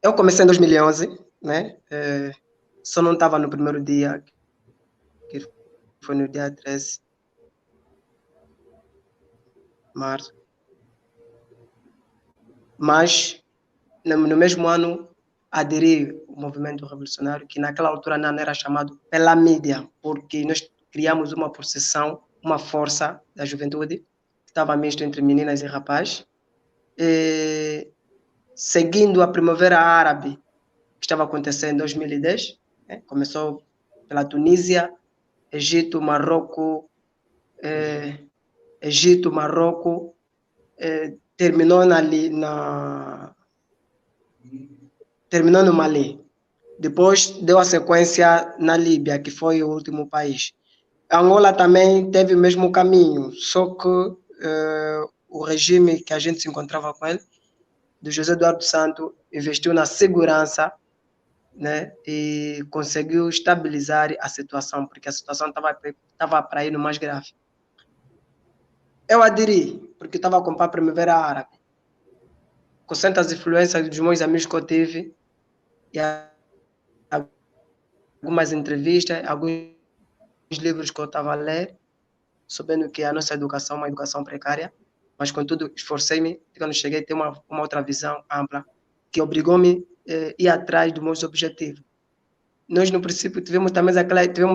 Eu comecei em 2011, né? Só não estava no primeiro dia, que foi no dia 13 de março. Mas, no mesmo ano, aderi ao movimento revolucionário, que naquela altura não era chamado pela mídia, porque nós criamos uma procissão, uma força da juventude, que estava misto entre meninas e rapazes, seguindo a Primavera Árabe, que estava acontecendo em 2010, né? Começou pela Tunísia, Egito, Marrocos, terminou terminou no Mali. Depois deu a sequência na Líbia, que foi o último país. Angola também teve o mesmo caminho, só que o regime que a gente se encontrava com ele, do José Eduardo Santos, investiu na segurança, né, e conseguiu estabilizar a situação, porque a situação estava para ir no mais grave. Eu aderi, porque estava a acompanhar a Primavera Árabe, com certas influências dos meus amigos que eu tive, e algumas entrevistas, alguns livros que eu estava a ler, sabendo que a nossa educação é uma educação precária, mas contudo esforcei-me, quando cheguei a ter uma outra visão ampla, que obrigou-me a ir atrás dos meus objetivos. Nós, no princípio, tivemos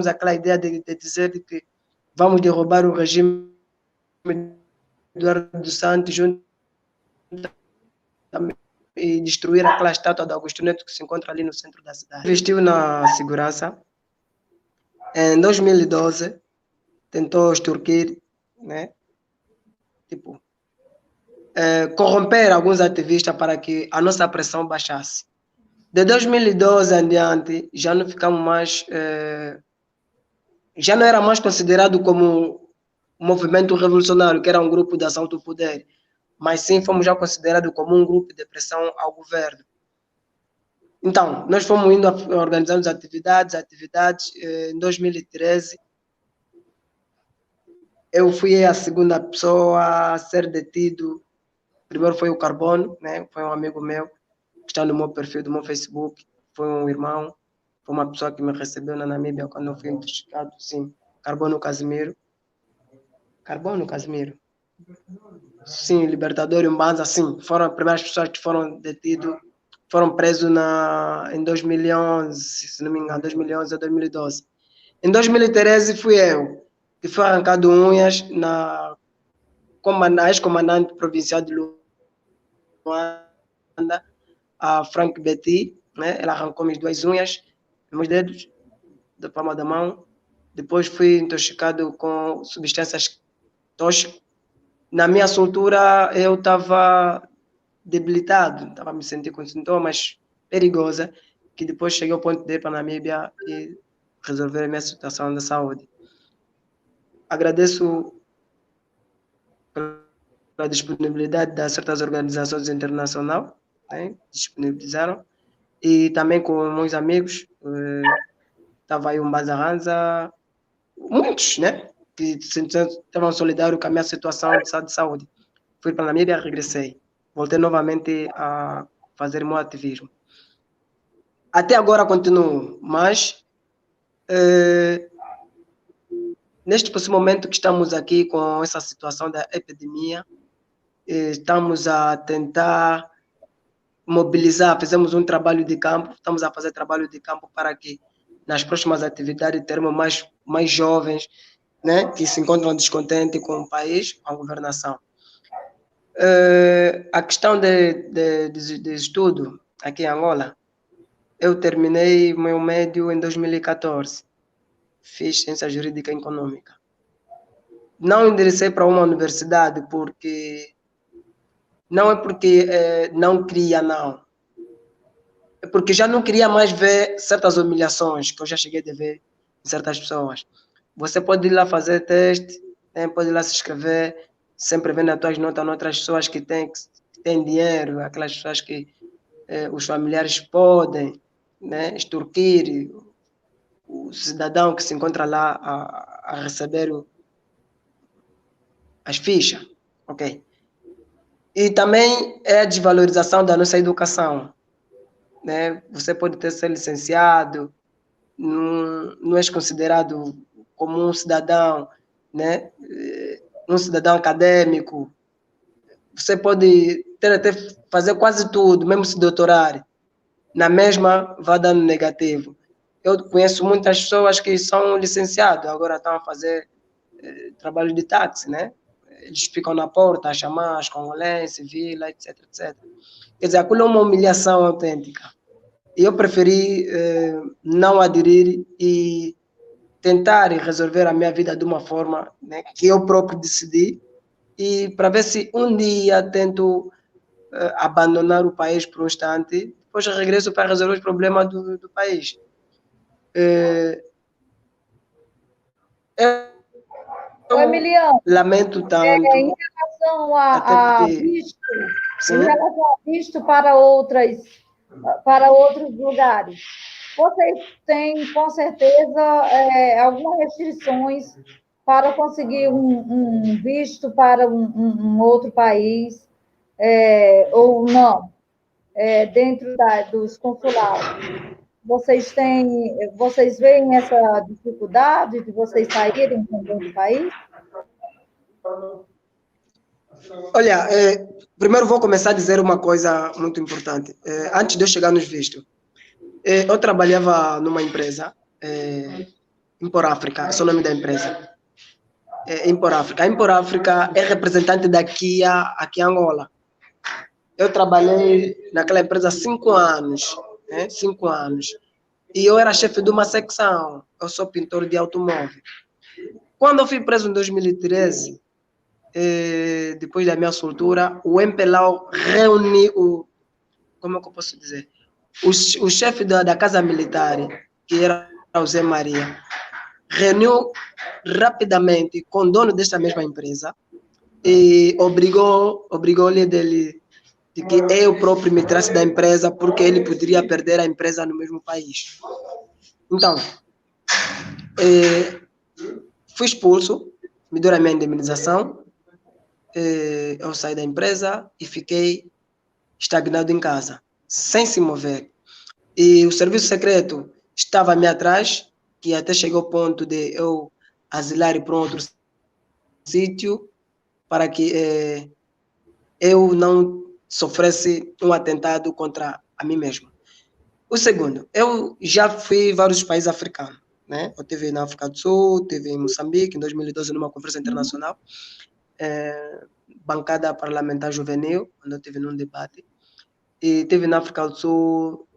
aquela ideia de dizer que vamos derrubar o regime do Eduardo dos Santos e destruir aquela estátua do Augusto Neto que se encontra ali no centro da cidade. Investiu na segurança. Em 2012, tentou extorquir, né? Tipo, corromper alguns ativistas para que a nossa pressão baixasse. De 2012 em diante, já não ficamos mais... já não era mais considerado como um movimento revolucionário, que era um grupo de assalto ao poder, mas sim fomos já considerados como um grupo de pressão ao governo. Então, nós fomos indo organizando atividades. Em 2013, eu fui a segunda pessoa a ser detido. Primeiro foi o Carbono, né? Foi um amigo meu, que está no meu perfil do meu Facebook, foi um irmão, foi uma pessoa que me recebeu na Namíbia quando eu fui identificado, sim. Carbono Casimiro. Sim, Libertador e Mbanza, sim. Foram as primeiras pessoas que foram detidos, foram presos em 2011, se não me engano, 2011 ou 2012. Em 2013 fui eu, que fui arrancado unhas na ex-comandante provincial de Luanda, a Frank Betty, né? Ela arrancou-me as 2 unhas, meus dedos, da palma da mão. Depois fui intoxicado com substâncias tóxicas. Na minha soltura, eu estava debilitado, estava me sentindo com sintomas perigosos, que depois cheguei ao ponto de ir para a Namíbia e resolver a minha situação de saúde. Agradeço pela disponibilidade de certas organizações internacionais, né, disponibilizaram, e também com meus amigos, estava aí um Bazarranza, muitos, né, que estavam solidários com a minha situação de saúde. Fui para a Namíbia, regressei. Voltei novamente a fazer meu ativismo. Até agora continuo, mas neste preciso momento que estamos aqui com essa situação da epidemia, estamos a tentar mobilizar, fizemos um trabalho de campo, estamos a fazer trabalho de campo para que nas próximas atividades termos mais jovens, né, que se encontram descontentes com o país, com a governação. A questão de estudo aqui em Angola, eu terminei meu médio em 2014, fiz ciência jurídica e econômica. Não enderecei para uma universidade porque não é porque não queria, não. É porque já não queria mais ver certas humilhações que eu já cheguei a ver em certas pessoas. Você pode ir lá fazer teste, né? Pode ir lá se inscrever, sempre vendo as tuas notas noutras pessoas que têm dinheiro, aquelas pessoas que os familiares podem, né, extorquir o cidadão que se encontra lá a receber as fichas, ok? E também é a desvalorização da nossa educação, né? Você pode ter ser licenciado, não és considerado como um cidadão, né? Um cidadão acadêmico. Você pode até fazer quase tudo, mesmo se doutorar, na mesma vai dando negativo. Eu conheço muitas pessoas que são licenciados, agora estão a fazer trabalho de táxi, né? Eles ficam na porta a chamar os congolenses, vila, etc, etc. Quer dizer, aquilo é uma humilhação autêntica. E eu preferi não aderir e tentar resolver a minha vida de uma forma, né, que eu próprio decidi, e para ver se um dia tento abandonar o país por um instante, depois eu regresso para resolver os problemas do país. Eu Emiliano, lamento tanto. em relação a visto, em relação a visto para outros lugares, vocês têm, com certeza, algumas restrições para conseguir um visto para um outro país, ou não, dentro dos consulados. Vocês veem essa dificuldade de vocês saírem também do país? Olha, primeiro vou começar a dizer uma coisa muito importante. Antes de eu chegar nos vistos, eu trabalhava numa empresa, Impor África, esse é o nome da empresa. Impor África. A Impor África é representante daqui aqui em Angola. Eu trabalhei naquela empresa há 5 anos, né? 5 anos. E eu era chefe de uma secção. Eu sou pintor de automóvel. Quando eu fui preso em 2013, depois da minha soltura, o MPLAO reuniu como é que eu posso dizer? O chefe da Casa Militar, que era o Zé Maria, reuniu rapidamente com o dono desta mesma empresa e obrigou-lhe de que eu próprio me tirasse da empresa porque ele poderia perder a empresa no mesmo país. Então, fui expulso, me deu a minha indemnização, eu saí da empresa e fiquei estagnado em casa, sem se mover. E o serviço secreto estava a me atrás, que até chegou ao ponto de eu asilar para um outro sítio para que eu não sofresse um atentado contra a mim mesmo. O segundo, eu já fui em vários países africanos, né? Eu estive na África do Sul, estive em Moçambique, em 2012, numa conferência internacional, bancada parlamentar juvenil, quando eu estive num debate, e estive na África do Sul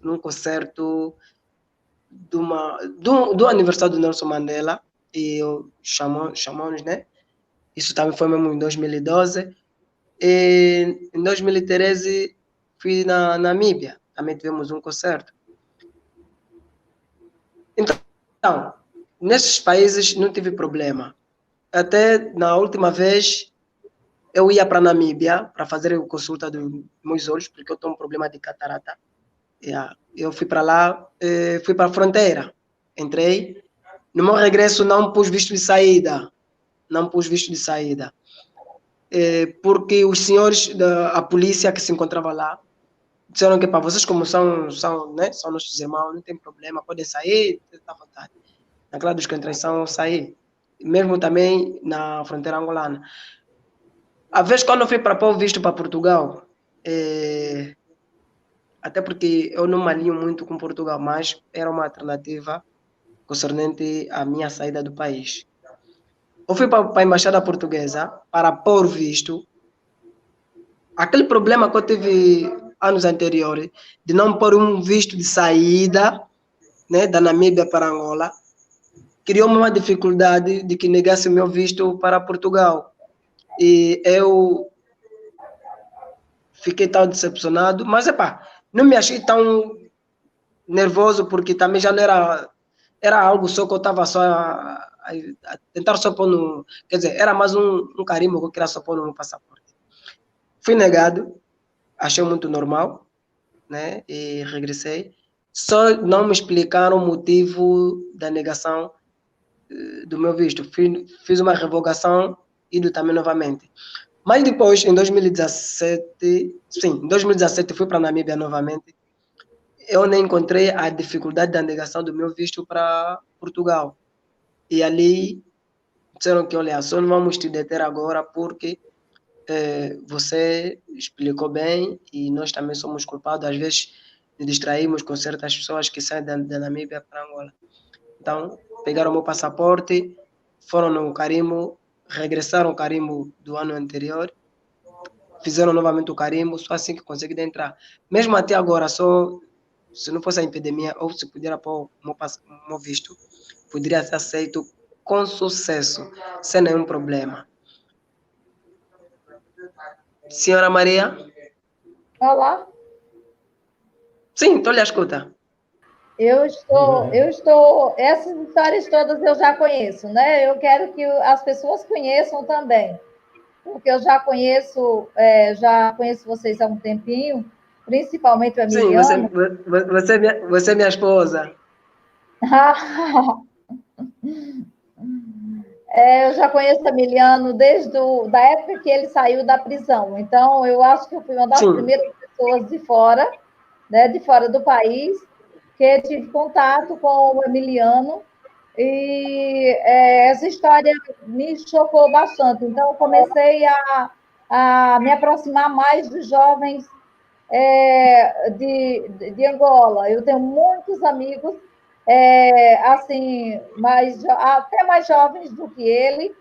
num concerto do aniversário do Nelson Mandela, e chamamos, né? Isso também foi mesmo em 2012. E em 2013 fui na Namíbia, também tivemos um concerto. Então, nesses países não tive problema. Até na última vez eu ia para a Namíbia para fazer a consulta dos meus olhos, porque eu tenho um problema de catarata. Eu fui para lá, fui para a fronteira, entrei. No meu regresso não pus visto de saída, porque os senhores da polícia que se encontravam lá disseram que para vocês, como são nossos irmãos, não tem problema, podem sair, está à vontade. Naquela descontraição eu saí. mesmo também na fronteira angolana. A vez quando eu fui para pôr visto para Portugal, até porque eu não me alinho muito com Portugal, mas era uma alternativa concernente à minha saída do país. Eu fui para a embaixada portuguesa para pôr visto. Aquele problema que eu tive anos anteriores de não pôr um visto de saída, né, da Namíbia para Angola, criou uma dificuldade de que negasse o meu visto para Portugal. E eu fiquei tão decepcionado, mas não me achei tão nervoso, porque também já não era algo só que eu estava só a tentar só pôr no... Quer dizer, era mais um carimbo que eu queria só pôr no meu passaporte. Fui negado, achei muito normal, né? E regressei. Só não me explicaram o motivo da negação do meu visto. Fiz uma revogação e ido também novamente. Mas depois, em 2017, sim, em 2017 fui para a Namíbia novamente. Eu nem encontrei a dificuldade da negação do meu visto para Portugal. E ali disseram que, olha, só não vamos te deter agora porque você explicou bem e nós também somos culpados. Às vezes nos distraímos com certas pessoas que saem da Namíbia para Angola. Então, pegaram o meu passaporte, foram no carimbo, regressaram o carimbo do ano anterior, fizeram novamente o carimbo, só assim que consegui entrar. Mesmo até agora, só se não fosse a epidemia, ou se puder pôr o meu visto, poderia ser aceito com sucesso, sem nenhum problema. Senhora Maria? Olá. Sim, estou lhe a escutar. Essas histórias todas eu já conheço, né? Eu quero que as pessoas conheçam também, porque eu já conheço vocês há um tempinho, principalmente o Sim, Emiliano. você é minha esposa. Eu já conheço o Emiliano desde da época que ele saiu da prisão. Então, eu acho que eu fui uma das primeiras pessoas de fora, né, de fora do país, que tive contato com o Emiliano. E essa história me chocou bastante. Então, eu comecei a me aproximar mais dos jovens de Angola. Eu tenho muitos amigos, assim, até mais jovens do que ele,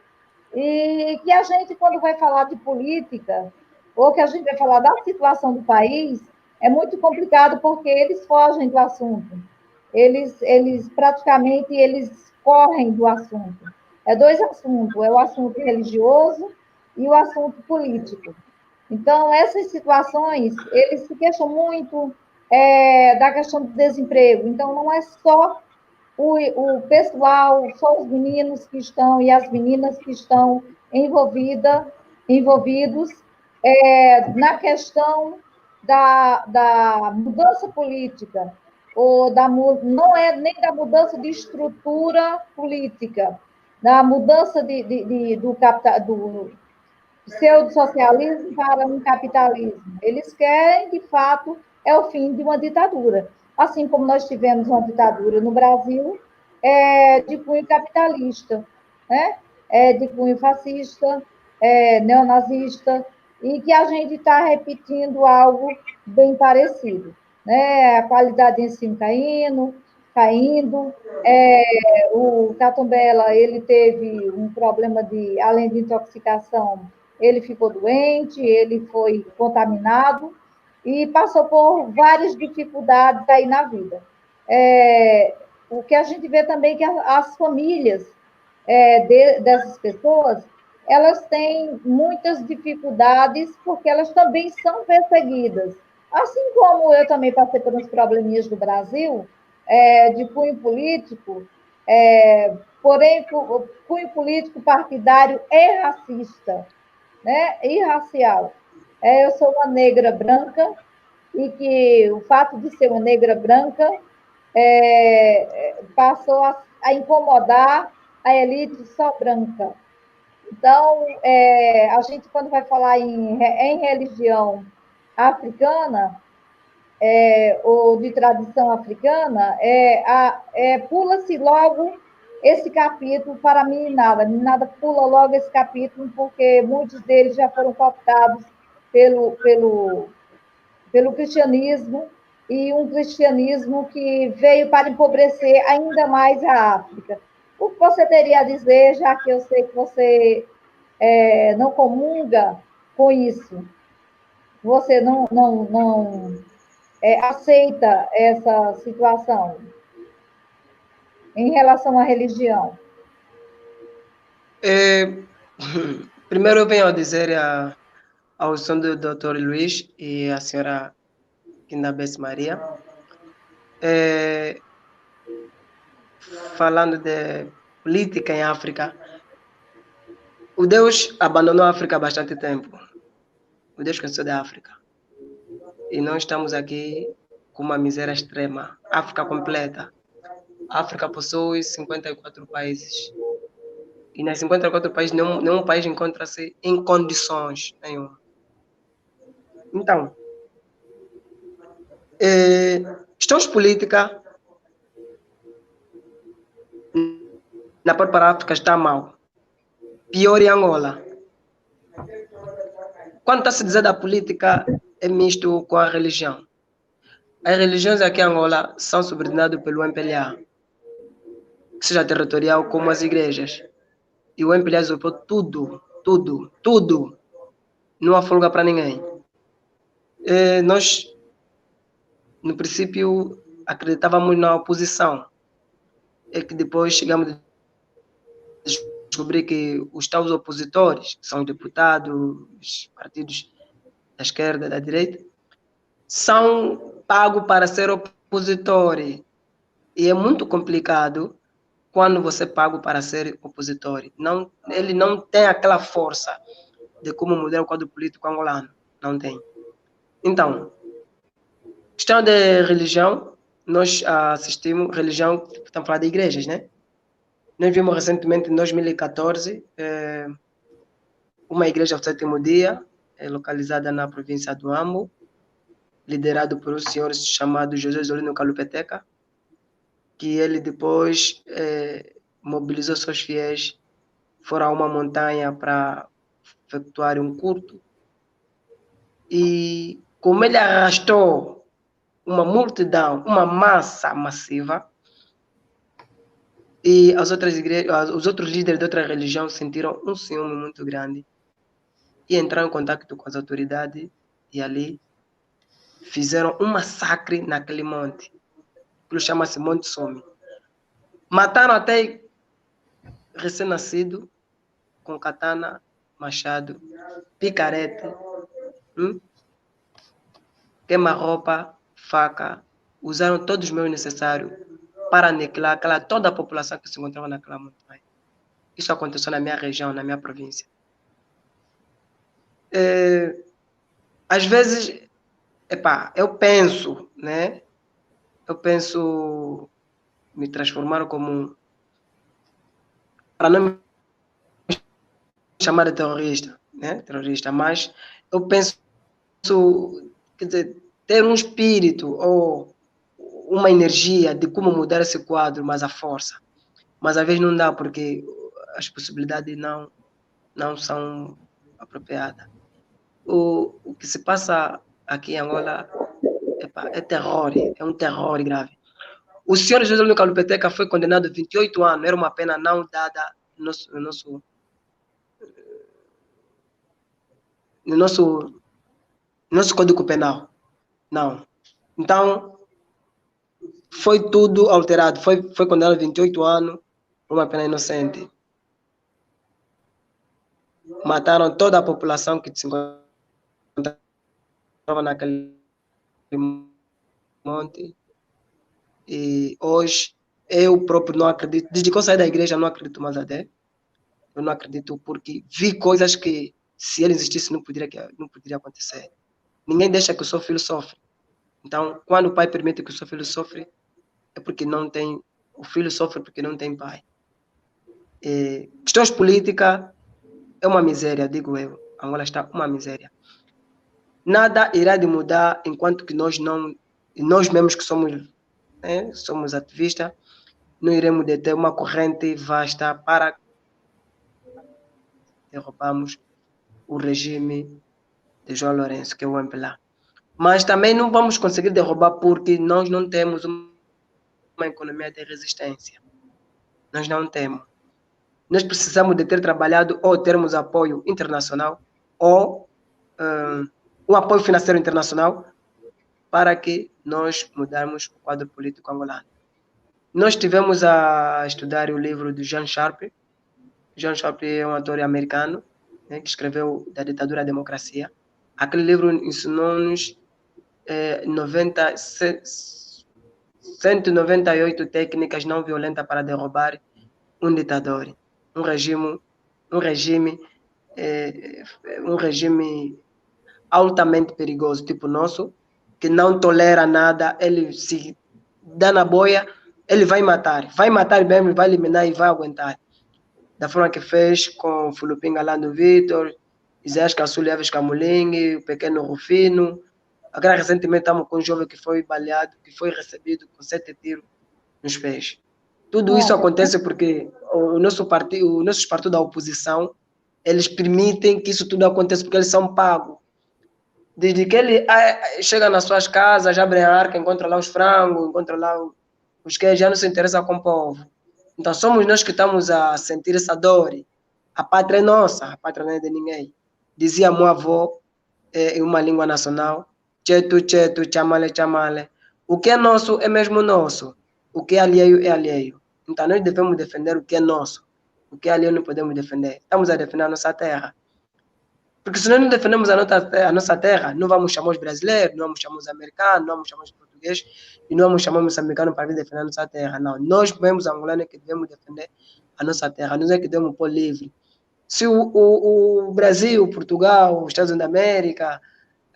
e que a gente, quando vai falar de política, ou que a gente vai falar da situação do país, é muito complicado porque eles fogem do assunto. Eles praticamente correm do assunto. É dois assuntos, é o assunto religioso e o assunto político. Então, essas situações, eles se queixam muito da questão do desemprego. Então, não é só o pessoal, só os meninos que estão e as meninas que estão envolvidos na questão da mudança política, não é nem da mudança de estrutura política, da mudança do pseudo-socialismo para um capitalismo. Eles querem, de fato, o fim de uma ditadura. Assim como nós tivemos uma ditadura no Brasil, de cunho capitalista, né? De cunho fascista, neonazista, e que a gente está repetindo algo bem parecido. Né? A qualidade de ensino caindo. O Catumbela, ele teve um problema além de intoxicação, ele ficou doente, ele foi contaminado e passou por várias dificuldades aí na vida. O que a gente vê também é que as famílias dessas pessoas, elas têm muitas dificuldades porque elas também são perseguidas. Assim como eu também passei por uns probleminhas do Brasil, de cunho político, porém, cunho político partidário e racista, né? E racial. Eu sou uma negra branca e que o fato de ser uma negra branca passou a incomodar a elite só branca. Então, a gente, quando vai falar em religião africana, ou de tradição africana, pula-se logo esse capítulo, para a meninada pula logo esse capítulo, porque muitos deles já foram cooptados pelo cristianismo, e um cristianismo que veio para empobrecer ainda mais a África. O que você teria a dizer, já que eu sei que você não comunga com isso? Você não aceita essa situação em relação à religião? Primeiro eu venho a dizer ao som do Dr. Luiz e a senhora Kindabes Maria, falando de política em África. O Deus abandonou a África há bastante tempo. O Deus cansou da África. E nós estamos aqui com uma miséria extrema. África completa. A África possui 54 países. E nas 54 países, nenhum país encontra-se em condições nenhuma. Então, questões políticas na própria África está mal. Pior em Angola. Quando está se dizer da política, é misto com a religião. As religiões aqui em Angola são subordinadas pelo MPLA, que seja territorial como as igrejas. E o MPLA usurpou tudo. Não há folga para ninguém. Nós, no princípio, acreditávamos na oposição. É que depois chegamos a descobrir que os tais opositores, que são deputados, os partidos da esquerda, da direita, são pagos para ser opositor. E é muito complicado quando você é pago para ser opositor. Ele não tem aquela força de como mudar o quadro político angolano. Não tem. Então, questão de religião, nós assistimos, religião, estamos a falar de igrejas, né? Nós vimos recentemente, em 2014, uma igreja ao sétimo dia, localizada na província do Ambo, liderado por um senhor chamado José Zolino Calupeteca, que ele depois mobilizou seus fiéis, foram a uma montanha para efetuar um culto. E como ele arrastou uma multidão, uma massa massiva, e as outras igrejas, os outros líderes de outra religião sentiram um ciúme muito grande e entraram em contato com as autoridades e ali fizeram um massacre naquele monte, que chama-se Monte Some. Mataram até recém-nascido com katana, machado, picarete, queima-roupa, faca, usaram todos os meios necessários para aniquilar toda a população que se encontrava naquela montanha. Isso aconteceu na minha região, na minha província. Às vezes, eu penso, né? Eu penso me transformar como para não me chamar de terrorista, né? Terrorista, mas eu penso, quer dizer, ter um espírito ou uma energia de como mudar esse quadro, mas a força. Mas às vezes não dá, porque as possibilidades não são apropriadas. O que se passa aqui em Angola é terror, é um terror grave. O senhor José Luiz Calupeteca foi condenado a 28 anos, era uma pena não dada no nosso Código Penal. Não. Então, foi tudo alterado. Foi condenado a 28 anos por uma pena inocente. Mataram toda a população que se encontrava naquele monte. E hoje, eu próprio não acredito. Desde que eu saí da igreja, eu não acredito mais até. Eu não acredito porque vi coisas que, se ele existisse, não poderia acontecer. Ninguém deixa que o seu filho sofra. Então, quando o pai permite que o seu filho sofra, é porque não tem... O filho sofre porque não tem pai. Questões políticas é uma miséria, digo eu. Angola está uma miséria. Nada irá de mudar enquanto que nós mesmos que somos ativistas, não iremos deter uma corrente vasta para derrubarmos o regime de João Lourenço, que é o MPLA. Mas também não vamos conseguir derrubar porque nós não temos uma economia de resistência. Nós não temos. Nós precisamos de ter trabalhado ou termos apoio internacional ou um apoio financeiro internacional para que nós mudarmos o quadro político angolano. Nós tivemos a estudar o livro do John Sharp. John Sharp é um autor americano, né, que escreveu Da Ditadura à Democracia. Aquele livro ensinou-nos 198 técnicas não violentas para derrubar um ditador, um regime altamente perigoso, tipo nosso, que não tolera nada. Ele se dá na boia, ele vai matar mesmo, vai eliminar e vai aguentar. Da forma que fez com Fulupim Galando Vitor, Isaías Caçula Alves Camulingue, o pequeno Rufino. Agora, recentemente, estamos com um jovem que foi baleado, que foi recebido com 7 tiros nos pés. Tudo isso acontece porque nossos partidos da oposição, eles permitem que isso tudo aconteça porque eles são pagos. Desde que ele chega nas suas casas, abre a arca, encontra lá os frangos, encontra lá os que já não se interessa com o povo. Então, somos nós que estamos a sentir essa dor. A pátria é nossa, a pátria não é de ninguém. Dizia meu avô, em uma língua nacional, chetu, chetu, chamale, chamale. O que é nosso é mesmo nosso. O que é alheio. Então, nós devemos defender o que é nosso. O que é alheio não podemos defender. Estamos a defender a nossa terra. Porque se nós não defendemos a nossa terra, não vamos chamar os brasileiros, não vamos chamar os americanos, não vamos chamar os portugueses e não vamos chamar os moçambicanos para vir defender a nossa terra. Não, nós mesmos angolanos é que devemos defender a nossa terra, nós é que devemos pôr livre. Se o Brasil, Portugal, os Estados Unidos da América,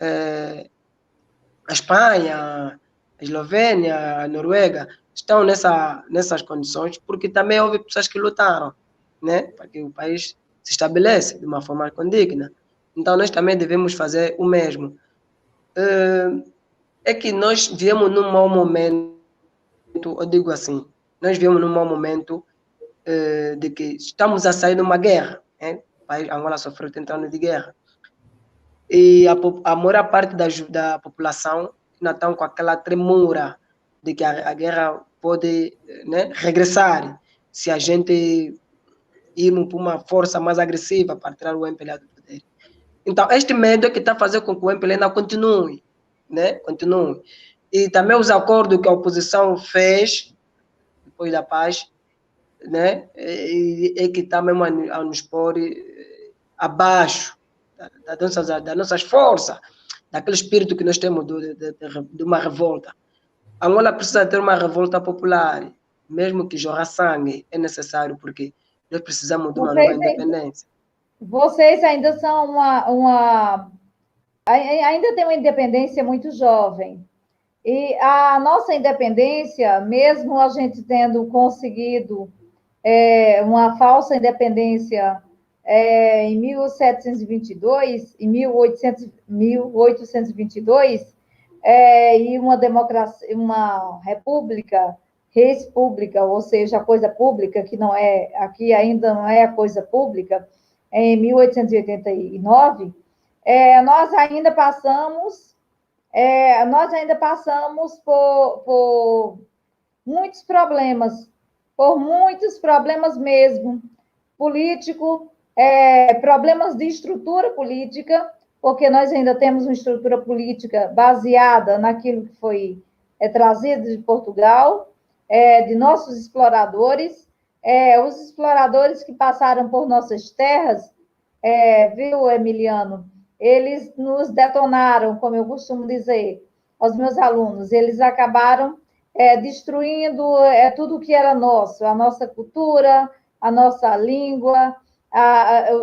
a Espanha, a Eslovênia, a Noruega, estão nessas condições, porque também houve pessoas que lutaram, né, para que o país se estabeleça de uma forma condigna. Então, nós também devemos fazer o mesmo. É que nós viemos num mau momento, eu digo assim, nós viemos num mau momento de que estamos a sair de uma guerra. Né? O país Angola sofreu 30 anos de guerra. E a maior parte da população ainda estão com aquela tremura de que a guerra pode, né, regressar se a gente irmos para uma força mais agressiva para tirar o MPLA do poder. Então, este medo é que está fazendo com que o MPLA ainda continue, né? Continue. E também os acordos que a oposição fez, depois da paz, né? É que está mesmo a nos pôr abaixo das nossas forças, daquele espírito que nós temos de uma revolta. Angola precisa ter uma revolta popular, mesmo que jorrar sangue é necessário, porque nós precisamos de uma nova independência. Vocês ainda são ainda tem uma independência muito jovem. E a nossa independência, mesmo a gente tendo conseguido uma falsa independência em 1722, em 1822, e uma democracia, uma república, res pública, ou seja, a coisa pública, que não é, aqui ainda não é a coisa pública, em 1889, nós ainda passamos por muitos problemas mesmo, político, problemas de estrutura política, porque nós ainda temos uma estrutura política baseada naquilo que foi trazido de Portugal, de nossos exploradores, os exploradores que passaram por nossas terras, viu, Emiliano? Eles nos detonaram, como eu costumo dizer aos meus alunos, eles acabaram destruindo tudo que era nosso, a nossa cultura, a nossa língua,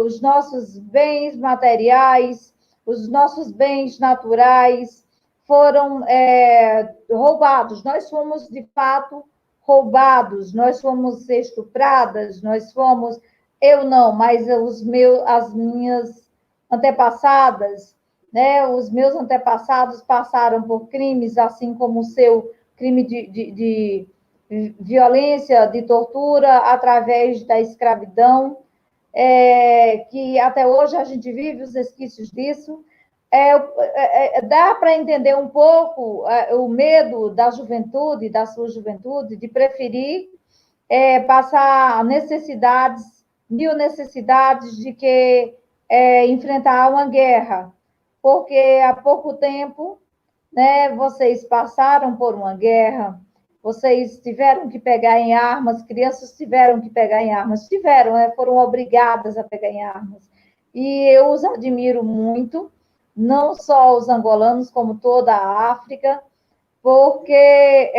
os nossos bens materiais, os nossos bens naturais foram roubados. Nós fomos, de fato, roubados, nós fomos estupradas, eu não, mas as minhas antepassadas, né? Os meus antepassados passaram por crimes, assim como o seu crime violência, de tortura, através da escravidão, que até hoje a gente vive os resquícios disso. Dá para entender um pouco o medo da juventude, da sua juventude, de preferir passar necessidades, mil necessidades de que enfrentar uma guerra, porque há pouco tempo, né, vocês passaram por uma guerra, vocês tiveram que pegar em armas, crianças tiveram que pegar em armas, foram obrigadas a pegar em armas. E eu os admiro muito, não só os angolanos, como toda a África, porque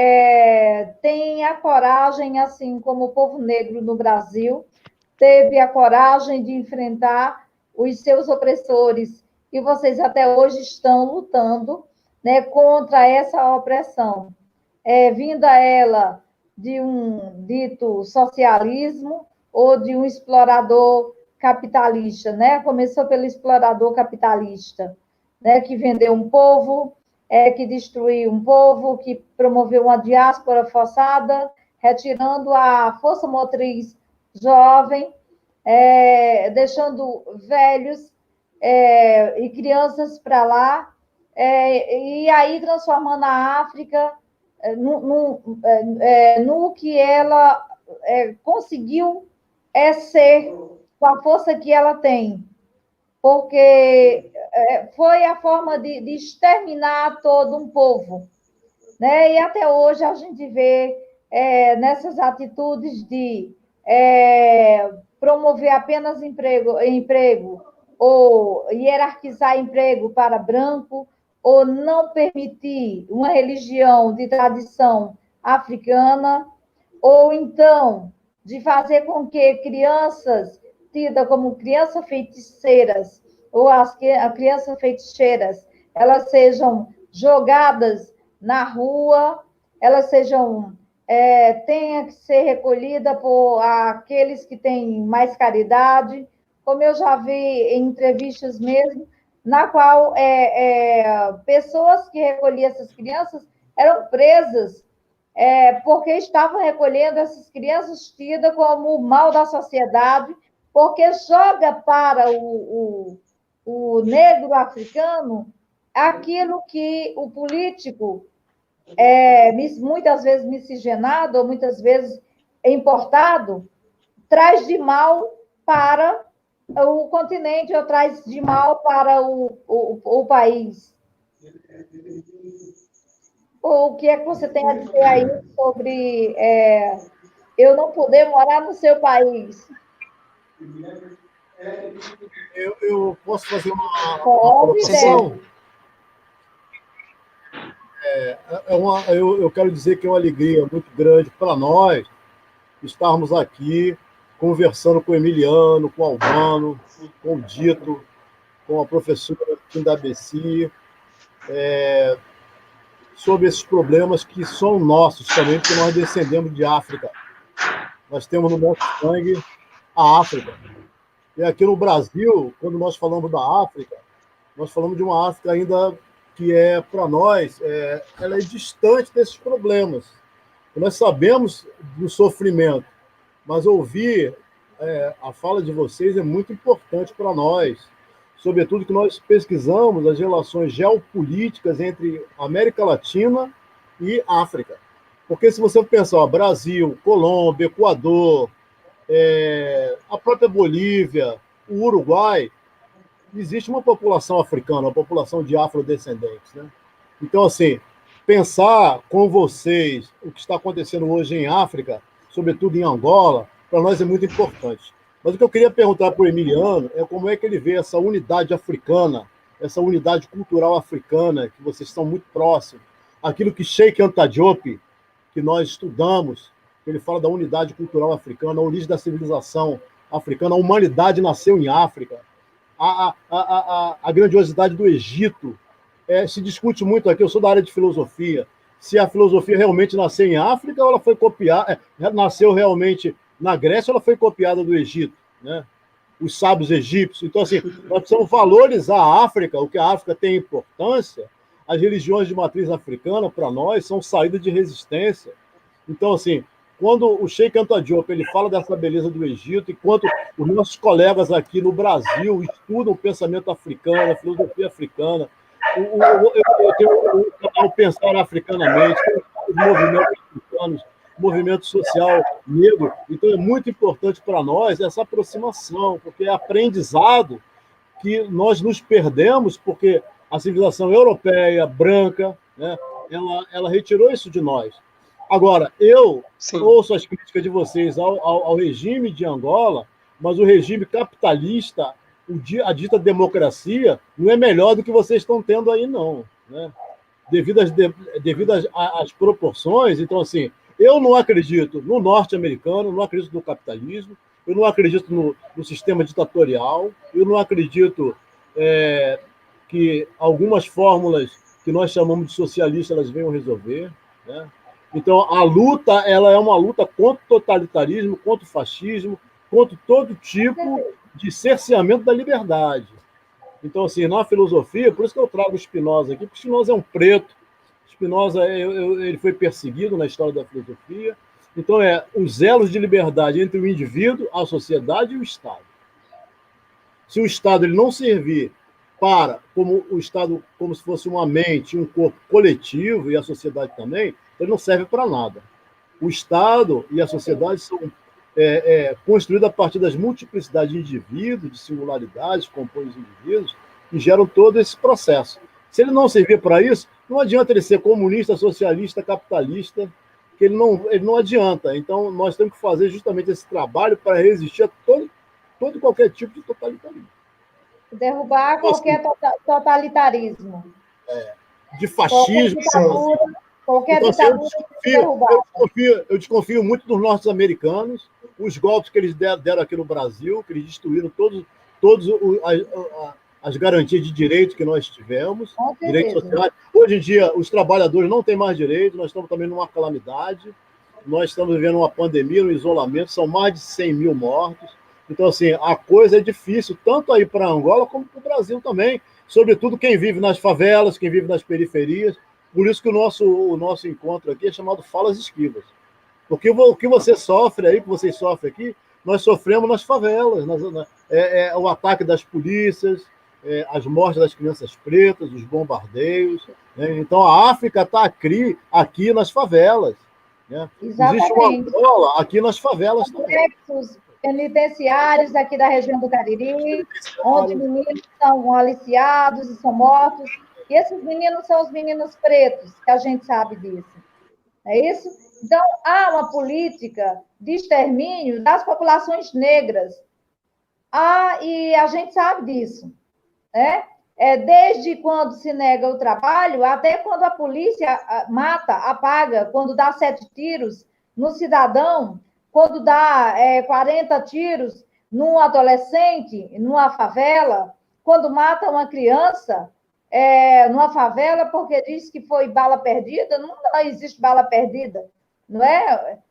tem a coragem, assim como o povo negro no Brasil teve a coragem de enfrentar os seus opressores, e vocês até hoje estão lutando, né, contra essa opressão, vinda ela de um dito socialismo ou de um explorador capitalista, né? Começou pelo explorador capitalista, né, que vendeu um povo, que destruiu um povo, que promoveu uma diáspora forçada, retirando a força motriz jovem, deixando velhos e crianças para lá, e aí transformando a África no que ela conseguiu ser com a força que ela tem, porque foi a forma de exterminar todo um povo, né? E até hoje a gente vê nessas atitudes de promover apenas emprego ou hierarquizar emprego para branco, ou não permitir uma religião de tradição africana, ou então de fazer com que crianças tidas como crianças feiticeiras, ou as crianças feiticeiras, elas sejam jogadas na rua, elas tenham que ser recolhidas por aqueles que têm mais caridade, como eu já vi em entrevistas mesmo, na qual pessoas que recolhiam essas crianças eram presas porque estavam recolhendo essas crianças tidas como o mal da sociedade, porque joga para o negro africano aquilo que o político, muitas vezes miscigenado, ou muitas vezes importado, traz de mal para o continente, ou traz de mal para o país. O que é que você tem a dizer aí sobre eu não poder morar no seu país? Eu posso fazer uma colocação? Eu quero dizer que é uma alegria muito grande para nós estarmos aqui conversando com o Emiliano, com o Albano, com o Dito, com a professora Kinda Bessi, sobre esses problemas que são nossos também, porque nós descendemos de África. Nós temos no nosso sangue a África. E aqui no Brasil, quando nós falamos da África, nós falamos de uma África ainda que para nós, ela é distante desses problemas. Nós sabemos do sofrimento, mas ouvir a fala de vocês é muito importante para nós, sobretudo que nós pesquisamos as relações geopolíticas entre América Latina e África. Porque se você pensar, Brasil, Colômbia, Equador, a própria Bolívia, o Uruguai, existe uma população africana, uma população de afrodescendentes, né? Então, assim, pensar com vocês o que está acontecendo hoje em África, sobretudo em Angola, para nós é muito importante. Mas o que eu queria perguntar para o Emiliano é como é que ele vê essa unidade africana, essa unidade cultural africana, que vocês estão muito próximos, aquilo que Cheikh Anta Diop, que nós estudamos, ele fala da unidade cultural africana, a origem da civilização africana, a humanidade nasceu em África, a grandiosidade do Egito. Se discute muito aqui, eu sou da área de filosofia, se a filosofia realmente nasceu em África ou ela foi copiada, nasceu realmente na Grécia ou ela foi copiada do Egito, né? Os sábios egípcios. Então, assim, nós precisamos valorizar a África, o que a África tem importância. As religiões de matriz africana, para nós, são saída de resistência. Então, assim, quando o Sheikh Anta Diop ele fala dessa beleza do Egito, enquanto os nossos colegas aqui no Brasil estudam o pensamento africano, a filosofia africana, eu tenho o canal Pensar Africanamente, os movimentos africanos, movimento social negro, então é muito importante para nós essa aproximação, porque é aprendizado que nós nos perdemos, porque a civilização europeia, branca, né, ela retirou isso de nós. Agora, eu Sim. ouço as críticas de vocês ao regime de Angola, mas o regime capitalista, a dita democracia, não é melhor do que vocês estão tendo aí, não. Né? Devido às proporções, então, assim, eu não acredito no norte-americano, não acredito no capitalismo, eu não acredito no sistema ditatorial, eu não acredito que algumas fórmulas que nós chamamos de socialistas elas venham resolver. Né? Então, a luta ela é uma luta contra o totalitarismo, contra o fascismo, contra todo tipo de cerceamento da liberdade. Então, assim, na filosofia, por isso que eu trago Spinoza aqui, porque Spinoza é um preto, Spinoza ele foi perseguido na história da filosofia. Então, os elos de liberdade entre o indivíduo, a sociedade e o Estado. Se o Estado ele não servir como o Estado, como se fosse uma mente, um corpo coletivo, e a sociedade também, ele não serve para nada. O Estado e a sociedade são construídos a partir das multiplicidades de indivíduos, de singularidades, que compõem os indivíduos, que geram todo esse processo. Se ele não servir para isso, não adianta ele ser comunista, socialista, capitalista, que ele não adianta. Então, nós temos que fazer justamente esse trabalho para resistir a todo e qualquer tipo de totalitarismo. Derrubar qualquer totalitarismo. De fascismo. Qualquer ditadura eu desconfio muito dos norte-americanos, os golpes que eles deram aqui no Brasil, que eles destruíram todas as garantias de direito que nós tivemos, direitos sociais. Hoje em dia, os trabalhadores não têm mais direito, nós estamos também numa calamidade, nós estamos vivendo uma pandemia, um isolamento, são mais de 100 mil mortos. Então, assim, a coisa é difícil, tanto aí para Angola como para o Brasil também, sobretudo quem vive nas favelas, quem vive nas periferias. Por isso que o nosso encontro aqui é chamado Falas Esquivas. Porque o que você sofre aí, que vocês sofrem aqui, nós sofremos nas favelas, o ataque das polícias, as mortes das crianças pretas, os bombardeios. Né? Então, a África está aqui nas favelas. Né? Existe uma Angola aqui nas favelas também. Penitenciários aqui da região do Cariri, onde meninos são aliciados e são mortos. E esses meninos são os meninos pretos, que a gente sabe disso. É isso? Então, há uma política de extermínio das populações negras. E a gente sabe disso. Né? Desde quando se nega o trabalho, até quando a polícia mata, apaga, quando dá 7 tiros no cidadão, quando dá 40 tiros num adolescente, numa favela, quando mata uma criança numa favela porque diz que foi bala perdida, não existe bala perdida, não é?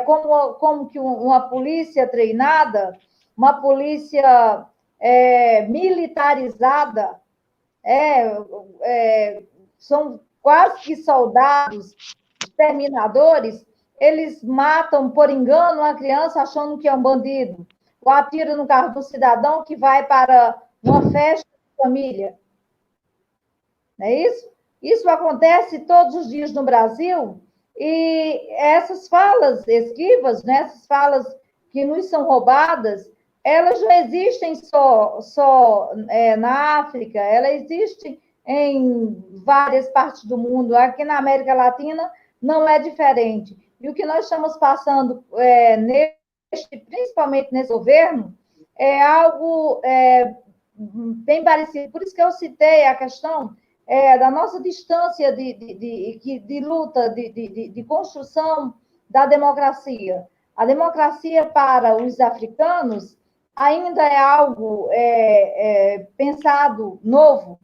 Como que uma polícia treinada, uma polícia militarizada, são quase que soldados, exterminadores, eles matam por engano uma criança achando que é um bandido, ou atiram no carro do cidadão que vai para uma festa de família. Não é isso? Isso acontece todos os dias no Brasil, e essas falas esquivas, né, essas falas que nos são roubadas, elas não existem só na África, elas existem em várias partes do mundo. Aqui na América Latina não é diferente. E o que nós estamos passando, principalmente nesse governo, é algo bem parecido. Por isso que eu citei a questão da nossa distância de luta, de construção da democracia. A democracia para os africanos ainda é algo pensado novo,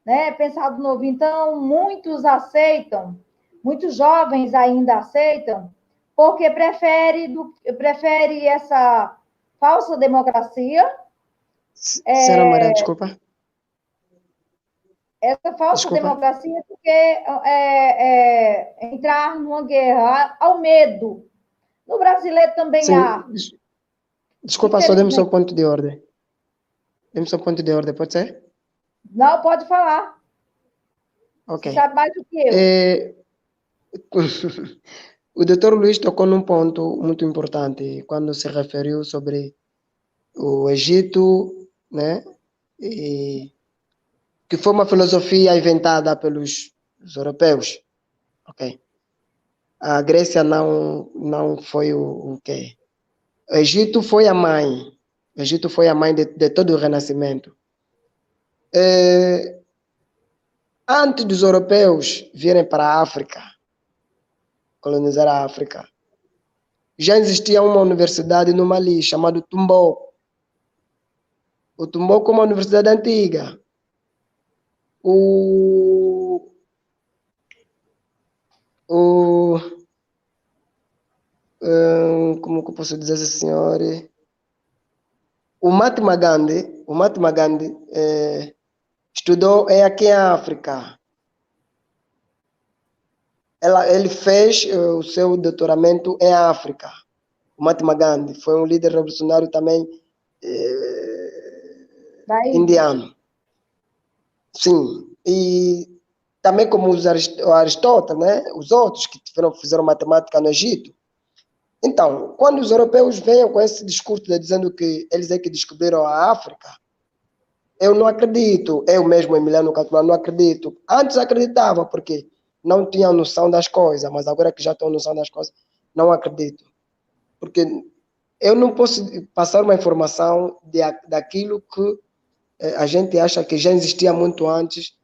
né? Pensado novo. Então, muitos aceitam, muitos jovens ainda aceitam, porque prefere essa falsa democracia. Senhora Maria, desculpa. essa falsa Desculpa. democracia porque entrar numa guerra ao medo. No brasileiro também Sim, há. desculpa, só dê-me só um ponto de ordem. Dê-me só um ponto de ordem, pode ser? Não, pode falar. Ok. Você sabe mais do que eu. O doutor Luiz tocou num ponto muito importante quando se referiu sobre o Egito, né? E que foi uma filosofia inventada pelos europeus. Ok. A Grécia não foi o quê? O Egito foi a mãe. O Egito foi a mãe de todo o Renascimento. Antes dos europeus virem para a África, colonizar a África, já existia uma universidade no Mali chamada Tumbok. O Tumbok é uma universidade antiga. Como que eu posso dizer, senhor? O Mahatma Gandhi estudou aqui em África. Ele fez o seu doutoramento em África. O Mahatma Gandhi foi um líder revolucionário também indiano. Sim. E também como o Aristóteles, né? Os outros que fizeram matemática no Egito. Então, quando os europeus vêm com esse discurso dizendo que eles é que descobriram a África, eu não acredito. Eu mesmo, Emiliano Catulano, não acredito. Antes acreditava, porque não tinha noção das coisas, mas agora que já tenho noção das coisas, não acredito. Porque eu não posso passar uma informação daquilo que a gente acha que já existia muito antes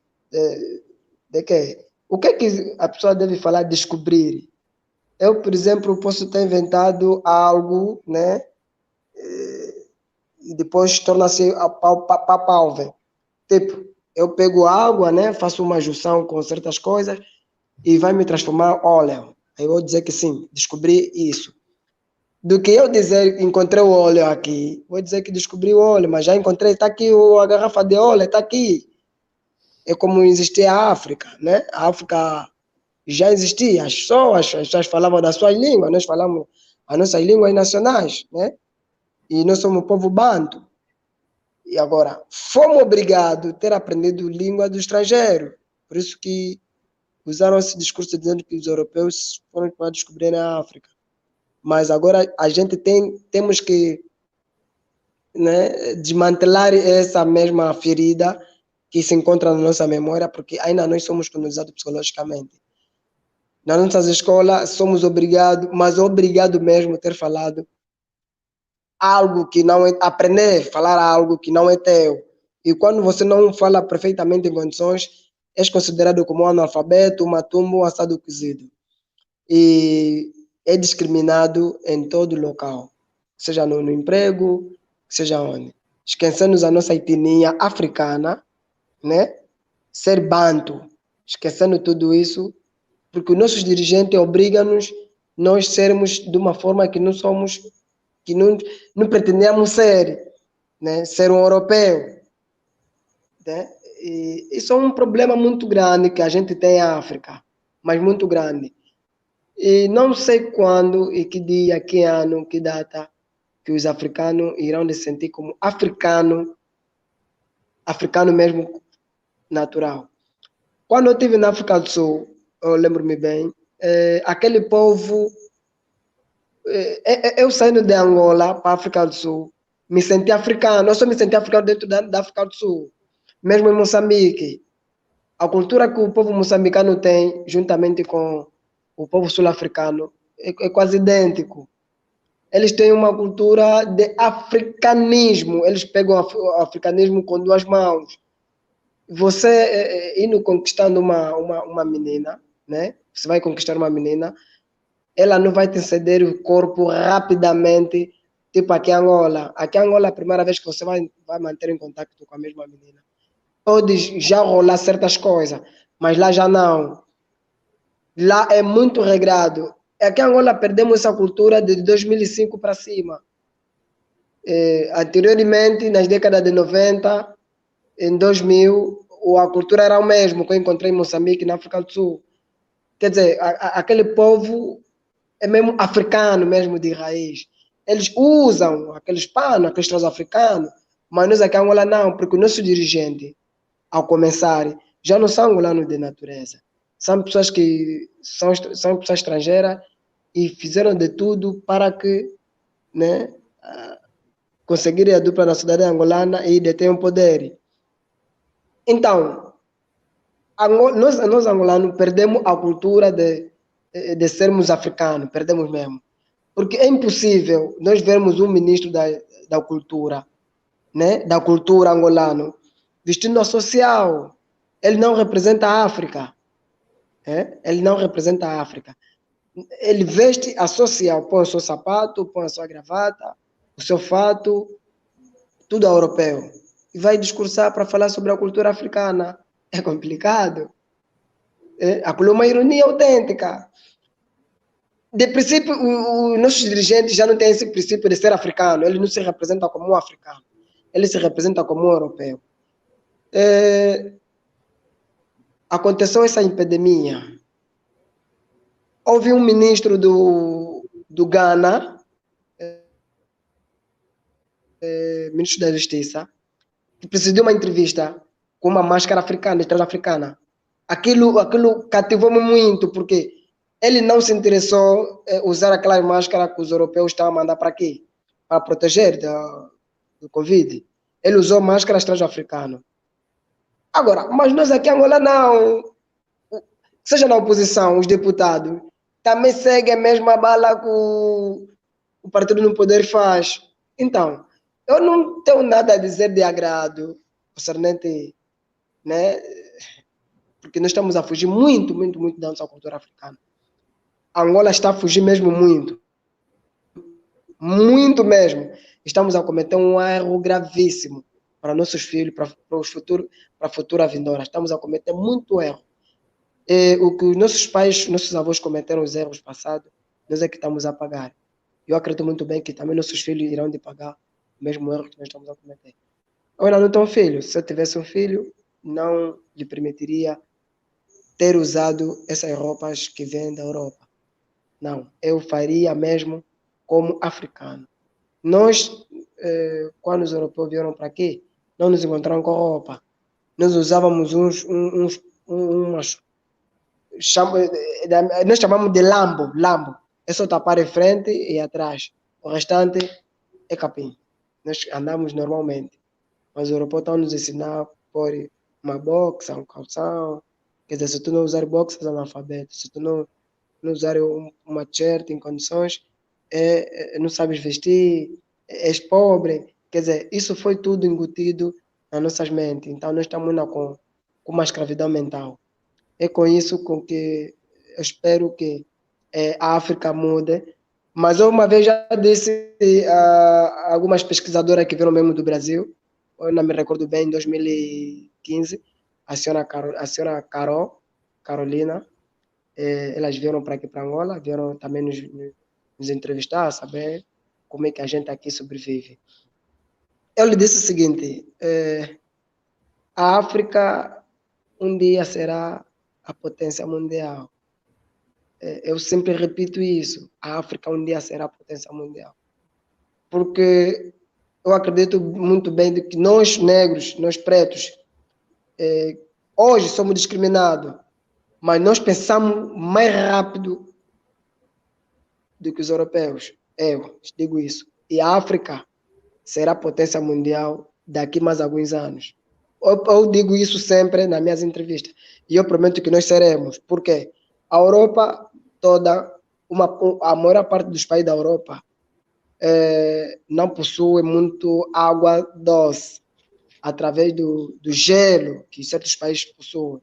de que. O que é que a pessoa deve falar descobrir? Eu, por exemplo, posso ter inventado algo, né? E depois torna-se palpável. Tipo, eu pego água, né? Faço uma junção com certas coisas e vai me transformar óleo. Aí eu vou dizer que sim, descobri isso. Do que eu dizer encontrei o óleo aqui, vou dizer que descobri o óleo, mas já encontrei, está aqui a garrafa de óleo, está aqui. É como existia a África, né? A África já existia, as pessoas falavam das suas línguas, nós falamos as nossas línguas nacionais, né? E nós somos povo banto. E agora, fomos obrigados a ter aprendido língua do estrangeiro. Por isso que usaram esse discurso dizendo que os europeus foram para descobrir a África. Mas agora a gente temos que, né, desmantelar essa mesma ferida que se encontra na nossa memória, porque ainda nós somos colonizados psicologicamente. Nas nossas escolas somos obrigados, mas obrigado mesmo a ter falado algo que não é, aprender a falar algo que não é teu. E quando você não fala perfeitamente em condições, és considerado como um analfabeto, um matumbo, um assado cozido. E é discriminado em todo local, seja no emprego, seja onde. Esquecendo a nossa etnia africana, né? Ser banto, esquecendo tudo isso, porque os nossos dirigentes obrigam-nos nós sermos de uma forma que não somos, que não pretendemos ser, né? Ser um europeu, né? E isso é um problema muito grande que a gente tem em África, mas muito grande. E não sei quando e que dia, que ano, que data que os africanos irão se sentir como africano mesmo natural. Quando eu estive na África do Sul, eu lembro-me bem, aquele povo, eu saindo de Angola para a África do Sul, me senti africano, eu só me senti africano dentro da África do Sul, mesmo em Moçambique. A cultura que o povo moçambicano tem, juntamente com o povo sul-africano, é quase idêntico. Eles têm uma cultura de africanismo, eles pegam o africanismo com duas mãos. Você indo conquistando uma menina, né? Você vai conquistar uma menina, ela não vai te ceder o corpo rapidamente, tipo aqui em Angola. Aqui em Angola, a primeira vez que você vai manter em contato com a mesma menina, pode já rolar certas coisas, mas lá já não. Lá é muito regrado. Aqui em Angola perdemos essa cultura de 2005 para cima. Anteriormente, nas décadas de 90, em 2000, a cultura era o mesmo que eu encontrei em Moçambique, na África do Sul. Quer dizer, aquele povo é mesmo africano, mesmo de raiz. Eles usam aqueles panos, aqueles troços africanos, mas nós aqui em Angola não, porque o nosso dirigente, ao começar, já não são angolanos de natureza. São pessoas que são pessoas estrangeiras e fizeram de tudo para que, né, conseguirem a dupla nacionalidade angolana e detenham o poder. Então, nós angolanos perdemos a cultura de sermos africanos, perdemos mesmo. Porque é impossível nós vermos um ministro da cultura, né, da cultura angolano, vestindo a social. Ele não representa a África. Ele não representa a África. Ele veste a social, põe o seu sapato, põe a sua gravata, o seu fato, tudo europeu. E vai discursar para falar sobre a cultura africana. É complicado. Aquilo é uma ironia autêntica. De princípio, os nossos dirigentes já não têm esse princípio de ser africano. Ele não se representa como um africano. Ele se representa como um europeu. Aconteceu essa epidemia. Houve um ministro do Ghana, ministro da Justiça, que presidiu uma entrevista com uma máscara africana, africana. Aquilo cativou-me muito, porque ele não se interessou em usar aquela máscara que os europeus estavam a mandar para quê? Para proteger do Covid. Ele usou máscaras transafricanas. Agora, mas nós aqui em Angola não. Seja na oposição, os deputados também seguem a mesma bala que o partido no poder faz. Então, eu não tenho nada a dizer de agrado, concernente, né? Porque nós estamos a fugir muito, muito, muito da nossa cultura africana. A Angola está a fugir mesmo muito. Muito mesmo. Estamos a cometer um erro gravíssimo para nossos filhos, para a futura vindoura. Estamos a cometer muito erro. O que os nossos pais, nossos avós cometeram os erros passados, nós é que estamos a pagar. Eu acredito muito bem que também nossos filhos irão de pagar o mesmo erro que nós estamos a cometer. Eu ainda não tenho filho. Se eu tivesse um filho, não lhe permitiria ter usado essas roupas que vêm da Europa. Não, eu faria mesmo como africano. Nós, quando os europeus vieram para aqui, não nos encontraram com roupa. Nós usávamos nós chamamos de lambo. É só tapar em frente e atrás. O restante é capim. Nós andamos normalmente. Mas os europeus estão nos ensinar a pôr uma boxa, um calção. Quer dizer, se tu não usar boxa, és analfabeto. Se tu não usar uma t-shirt em condições, não sabes vestir, és pobre. Quer dizer, isso foi tudo embutido nas nossas mentes. Então, nós estamos com uma escravidão mental. É com isso com que eu espero que a África mude. Mas eu uma vez já disse a algumas pesquisadoras que vieram mesmo do Brasil, eu não me recordo bem, em 2015, a senhora Carolina, elas vieram para aqui, para Angola, vieram também nos entrevistar, saber como é que a gente aqui sobrevive. Eu lhe disse o seguinte, a África um dia será a potência mundial. Eu sempre repito isso, a África um dia será a potência mundial. Porque eu acredito muito bem de que nós negros, nós pretos, hoje somos discriminados, mas nós pensamos mais rápido do que os europeus. Eu digo isso. E a África será potência mundial daqui mais alguns anos. Eu digo isso sempre nas minhas entrevistas. E eu prometo que nós seremos. Porque a Europa toda, a maior parte dos países da Europa não possui muito água doce, através do gelo que certos países possuem.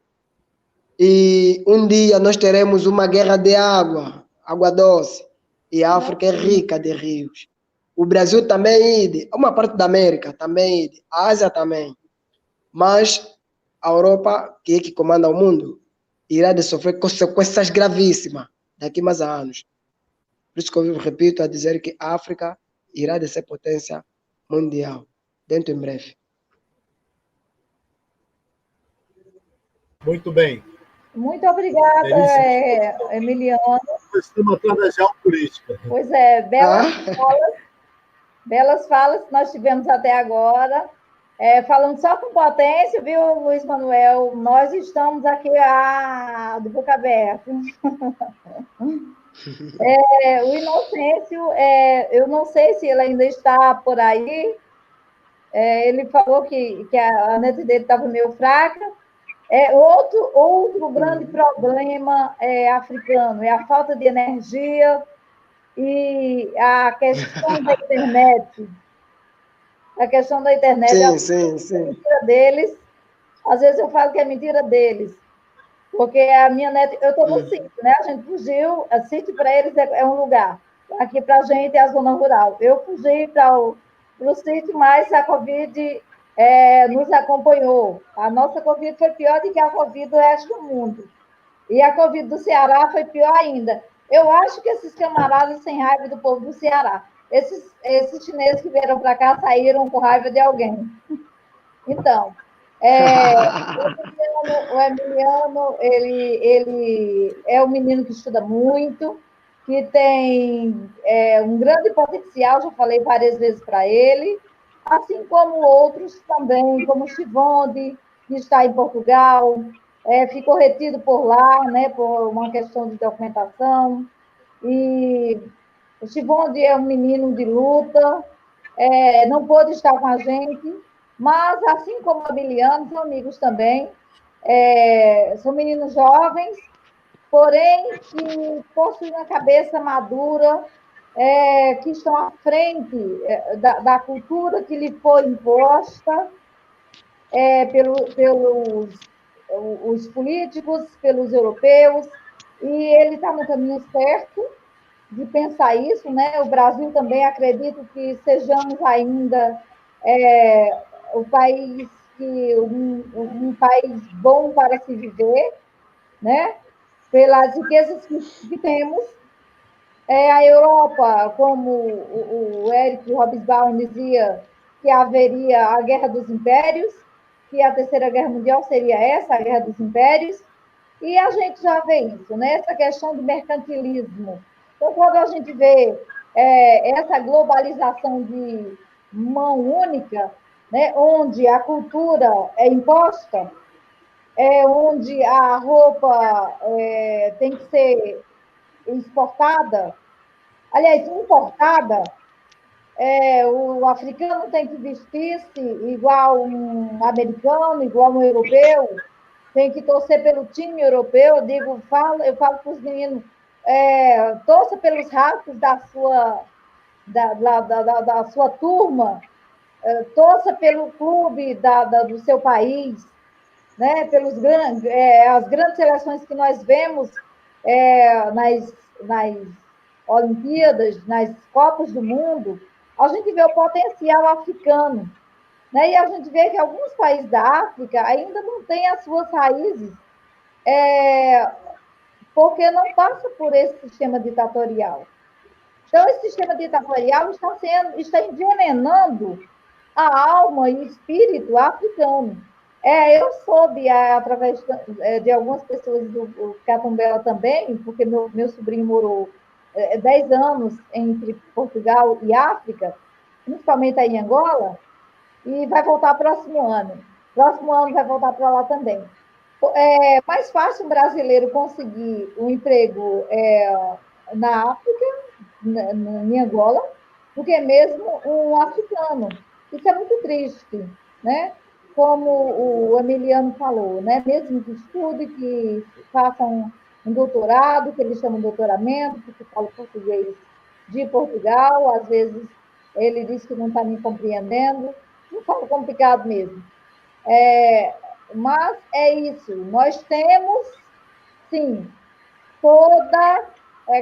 E um dia nós teremos uma guerra de água doce. E a África é rica de rios. O Brasil também ide, uma parte da América também ide, a Ásia também. Mas a Europa, que é que comanda o mundo, irá de sofrer consequências gravíssimas daqui mais a anos. Por isso que eu repito a dizer que a África irá de ser potência mundial, dentro em breve. Muito bem. Muito obrigada, Emiliano. Estamos atrás da geopolítica. Pois é, belas falas que nós tivemos até agora. Falando só com potência, viu, Luiz Manuel? Nós estamos aqui do boca aberto. O Inocêncio, eu não sei se ele ainda está por aí. Ele falou que a net dele estava meio fraca. Outro grande problema africano é a falta de energia e a questão da internet. A questão da internet Sim. É mentira deles. Às vezes eu falo que é mentira deles. Porque a minha net, eu estou no sítio, né? A gente fugiu, a sítio para eles é um lugar. Aqui para a gente é a zona rural. Eu fugi para o sítio, mas a Covid nos acompanhou. A nossa Covid foi pior do que a Covid do resto do mundo. E a Covid do Ceará foi pior ainda. Eu acho que esses camaradas têm raiva do povo do Ceará. Esses chineses que vieram para cá saíram com raiva de alguém. Então, o Emiliano, ele é um menino que estuda muito, que tem um grande potencial, já falei várias vezes para ele, assim como outros também, como o Chivonde, que está em Portugal, ficou retido por lá, né, por uma questão de documentação, e o Chivonde é um menino de luta, não pôde estar com a gente, mas, assim como a Biliane, são amigos também, são meninos jovens, porém que possuem uma cabeça madura, que estão à frente da cultura que lhe foi imposta pelos os políticos, pelos europeus, e ele está no caminho certo de pensar isso, né? O Brasil também acredito que sejamos ainda o país um país bom para se viver, né? Pelas riquezas que temos. A Europa, como o Eric Hobsbawm dizia, que haveria a Guerra dos Impérios, que a Terceira Guerra Mundial seria essa, a Guerra dos Impérios, e a gente já vê isso, né? Essa questão do mercantilismo. Então, quando a gente vê essa globalização de mão única, né, onde a cultura é imposta, onde a roupa tem que ser exportada, aliás, importada, o africano tem que vestir-se igual um americano, igual um europeu, tem que torcer pelo time europeu. Eu falo para os meninos, torça pelos ratos da sua turma, torça pelo clube do seu país, né? As grandes seleções que nós vemos nas Olimpíadas, nas Copas do Mundo, a gente vê o potencial africano, né? E a gente vê que alguns países da África ainda não têm as suas raízes, porque não passa por esse sistema ditatorial. Então, esse sistema ditatorial está envenenando a alma e espírito africano. Eu soube, através de algumas pessoas do Catumbela também, porque meu sobrinho morou 10 anos entre Portugal e África, principalmente aí em Angola, e vai voltar próximo ano. Próximo ano vai voltar para lá também. É mais fácil um brasileiro conseguir um emprego na África, em Angola, do que mesmo um africano. Isso é muito triste, né? Como o Emiliano falou, né? Mesmo que estude, que façam um doutorado, que eles chamam de doutoramento, porque fala português de Portugal, às vezes ele diz que não está me compreendendo, não fala complicado mesmo. Mas é isso, nós temos, sim, toda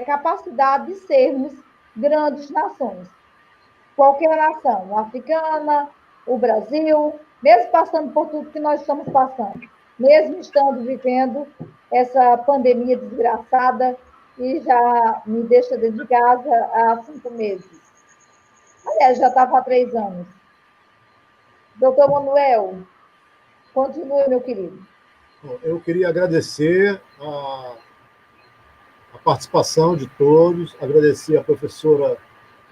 capacidade de sermos grandes nações. Qualquer nação, africana, o Brasil, mesmo passando por tudo que nós estamos passando, mesmo estando vivendo essa pandemia desgraçada e já me deixa dentro de casa há 5 meses. Aliás, já estava há 3 anos. Doutor Manuel, continue, meu querido. Bom, eu queria agradecer a participação de todos, agradecer a professora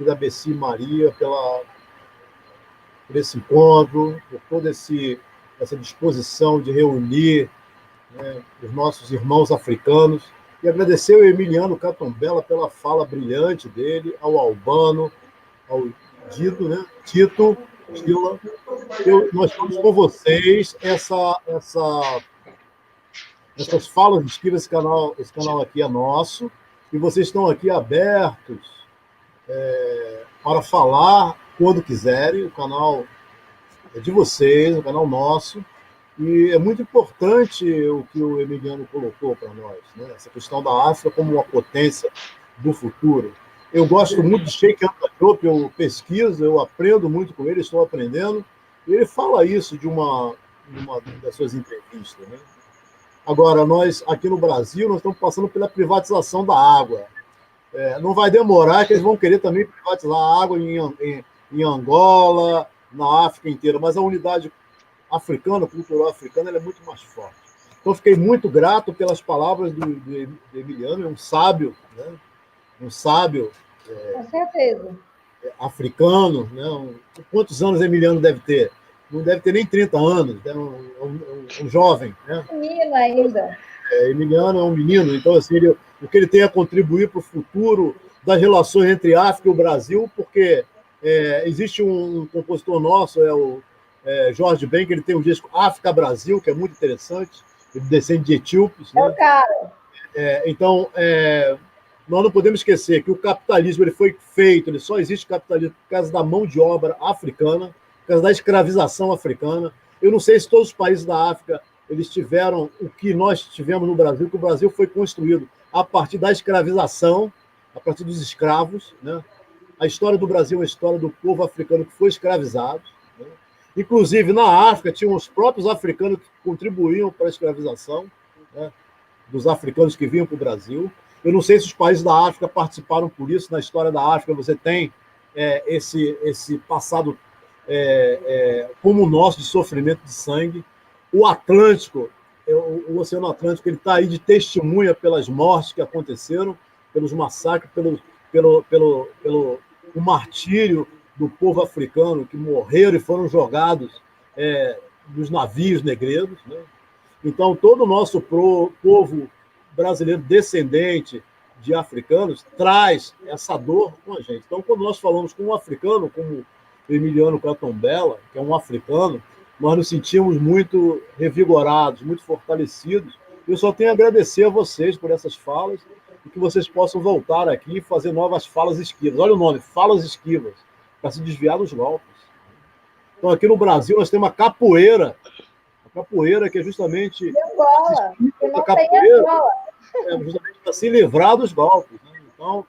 Idabeci Maria por esse encontro, por toda essa disposição de reunir, né, os nossos irmãos africanos, e agradecer ao Emiliano Catombella pela fala brilhante dele, ao Albano, ao Dito, né? Tito, Tila. Nós estamos com vocês, essas falas esquivas, esse canal aqui é nosso, e vocês estão aqui abertos para falar quando quiserem, o canal é de vocês, o canal nosso, e é muito importante o que o Emiliano colocou para nós, né? Essa questão da África como uma potência do futuro. Eu gosto muito de Sheikh Anta Diop, eu pesquiso, eu aprendo muito com ele, estou aprendendo, e ele fala isso de uma das suas entrevistas, né? Agora, nós, aqui no Brasil, nós estamos passando pela privatização da água. Não vai demorar que eles vão querer também privatizar a água em Angola, na África inteira, mas a unidade africana, cultural africana, ela é muito mais forte. Então, fiquei muito grato pelas palavras do Emiliano, é um sábio, né? Um sábio Com certeza. africano. Né? Quantos anos Emiliano deve ter? Não deve ter nem 30 anos, é um jovem. Né? Menino ainda. Emiliano é um menino, então assim, o que ele tem a contribuir para o futuro das relações entre África e o Brasil, porque existe um compositor nosso, o Jorge Ben, que ele tem um disco África-Brasil, que é muito interessante, ele descende de etíopes. É o cara. Então, nós não podemos esquecer que o capitalismo ele foi feito, ele só existe capitalismo por causa da mão de obra africana, por causa da escravização africana. Eu não sei se todos os países da África eles tiveram o que nós tivemos no Brasil, que o Brasil foi construído a partir da escravização, a partir dos escravos. Né? A história do Brasil é a história do povo africano que foi escravizado. Né? Inclusive, na África, tinham os próprios africanos que contribuíam para a escravização, né? Dos africanos que vinham para o Brasil. Eu não sei se os países da África participaram por isso. Na história da África, você tem esse passado como o nosso, de sofrimento de sangue. O Atlântico, o Oceano Atlântico, ele está aí de testemunha pelas mortes que aconteceram, pelos massacres, pelo martírio do povo africano, que morreram e foram jogados nos navios negreiros. Né? Então, todo o nosso povo brasileiro descendente de africanos traz essa dor com a gente. Então, quando nós falamos com um africano, como Emiliano Catombella, que é um africano, nós nos sentimos muito revigorados, muito fortalecidos. Eu só tenho a agradecer a vocês por essas falas e que vocês possam voltar aqui e fazer novas falas esquivas. Olha o nome, falas esquivas, para se desviar dos golpes. Então, aqui no Brasil, nós temos a capoeira que é justamente Angola, que não tem Angola. Justamente para se livrar dos golpes. Né? Então,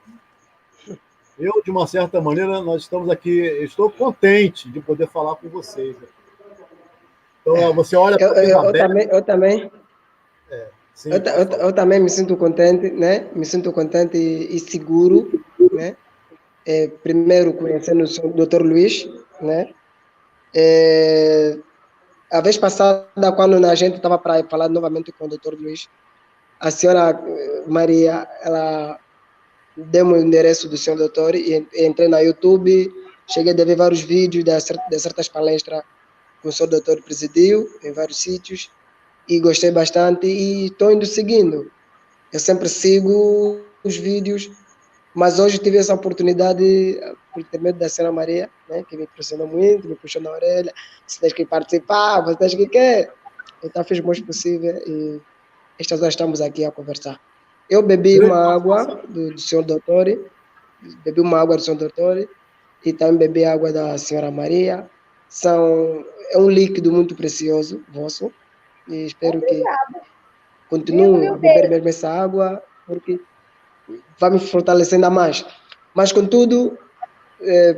eu, de uma certa maneira, nós estamos aqui, estou contente de poder falar com vocês. Então, você olha para eu também. Sim, eu também me sinto contente, né? Me sinto contente e seguro, né? Primeiro, conhecendo o Dr. Luiz, né? A vez passada, quando a gente estava para falar novamente com o Dr. Luiz, a senhora Maria, ela deu o endereço do senhor doutor e entrei no YouTube, cheguei a ver vários vídeos de certas palestras que o senhor doutor presidiu em vários sítios e gostei bastante e estou indo seguindo. Eu sempre sigo os vídeos, mas hoje tive essa oportunidade, por intermédio da senhora Maria, né, que me pressionou muito, me puxou na orelha, você tem que participar, você tem que quer. Então fiz o mais possível e estas horas estamos aqui a conversar. Eu bebi uma água do senhor doutor, e também bebi água da senhora Maria. É um líquido muito precioso vosso e espero que continuem a beber mesmo essa água, porque vai me fortalecer ainda mais. Mas, contudo,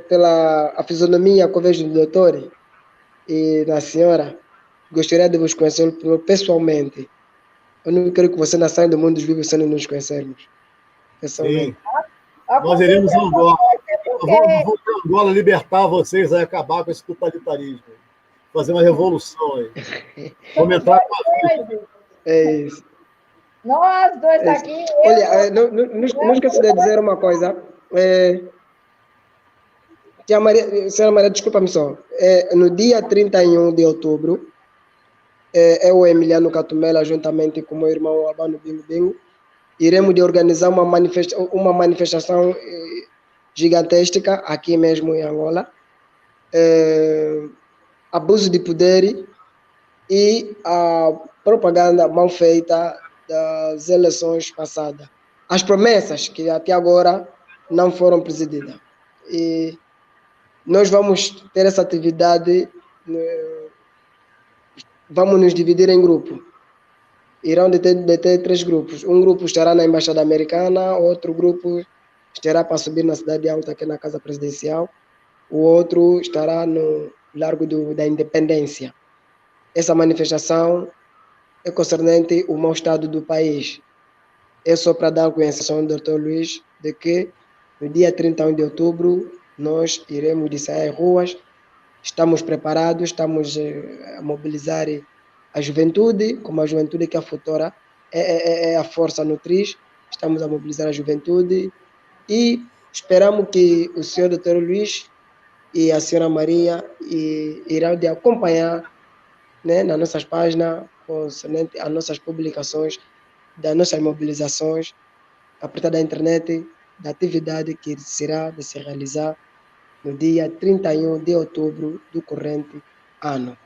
pela fisionomia que eu vejo do doutor e da senhora, gostaria de vos conhecer pessoalmente. Eu não quero que você ainda saia do mundo dos vivos sem nos conhecermos. Pessoalmente. Sim. Nós iremos a Angola. Vamos para Angola libertar vocês, aí, acabar com esse totalitarismo. Fazer uma revolução aí. Vamos entrar com a vida. É isso. Nós dois É aqui. olha, não esqueça de dizer uma coisa. Senhora Maria, desculpa-me só. No dia 31 de outubro, eu, Emiliano Catumela, juntamente com o meu irmão Albano Bingo Bingo, iremos de organizar uma manifestação gigantesca aqui mesmo em Angola. Abuso de poder e a propaganda mal feita das eleições passadas. As promessas que até agora não foram presididas. E nós vamos ter essa atividade, vamos nos dividir em grupos. Irão deter 3 grupos. Um grupo estará na Embaixada Americana, outro grupo estará para subir na Cidade Alta, aqui na Casa Presidencial, o outro estará no Largo da Independência. Essa manifestação é concernente o mau estado do país. É só para dar conhecimento ao Dr. Luiz de que no dia 31 de outubro nós iremos de sair às ruas, estamos preparados, estamos a mobilizar a juventude, como a juventude que é a futura, é a força nutriz, estamos a mobilizar a juventude e esperamos que o senhor Dr. Luiz e a senhora Maria irão de acompanhar, né, nas nossas páginas, concernente às nossas publicações, das nossas mobilizações, a partir da internet, da atividade que será de se realizar no dia 31 de outubro do corrente ano.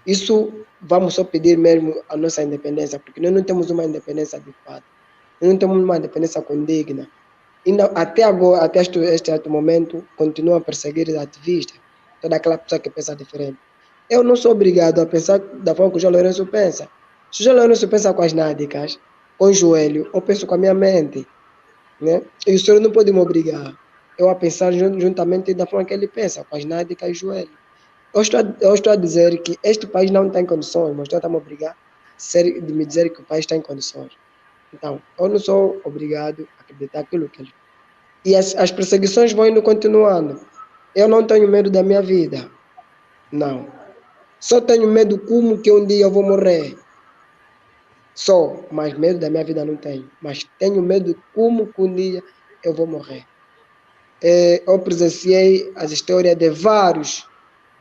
Isso vamos só pedir mesmo a nossa independência, porque nós não temos uma independência adequada, nós não temos uma independência condigna. Até agora, até este momento, continuam a perseguir os ativistas, toda aquela pessoa que pensa diferente. Eu não sou obrigado a pensar da forma que o João Lourenço pensa. Se o João Lourenço pensa com as nádicas, com o joelho, eu penso com a minha mente. Né? E o senhor não pode me obrigar eu a pensar juntamente da forma que ele pensa, com as nádicas e o joelho. Eu estou a dizer que este país não tem condições, mas está a me obrigar de me dizer que o país está em condições. Então, eu não sou obrigado a acreditar aquilo que ele... E as perseguições vão indo continuando. Eu não tenho medo da minha vida. Não. Só tenho medo como que um dia eu vou morrer. Só. Mas medo da minha vida não tenho. Mas tenho medo como que um dia eu vou morrer. Eu presenciei as histórias de vários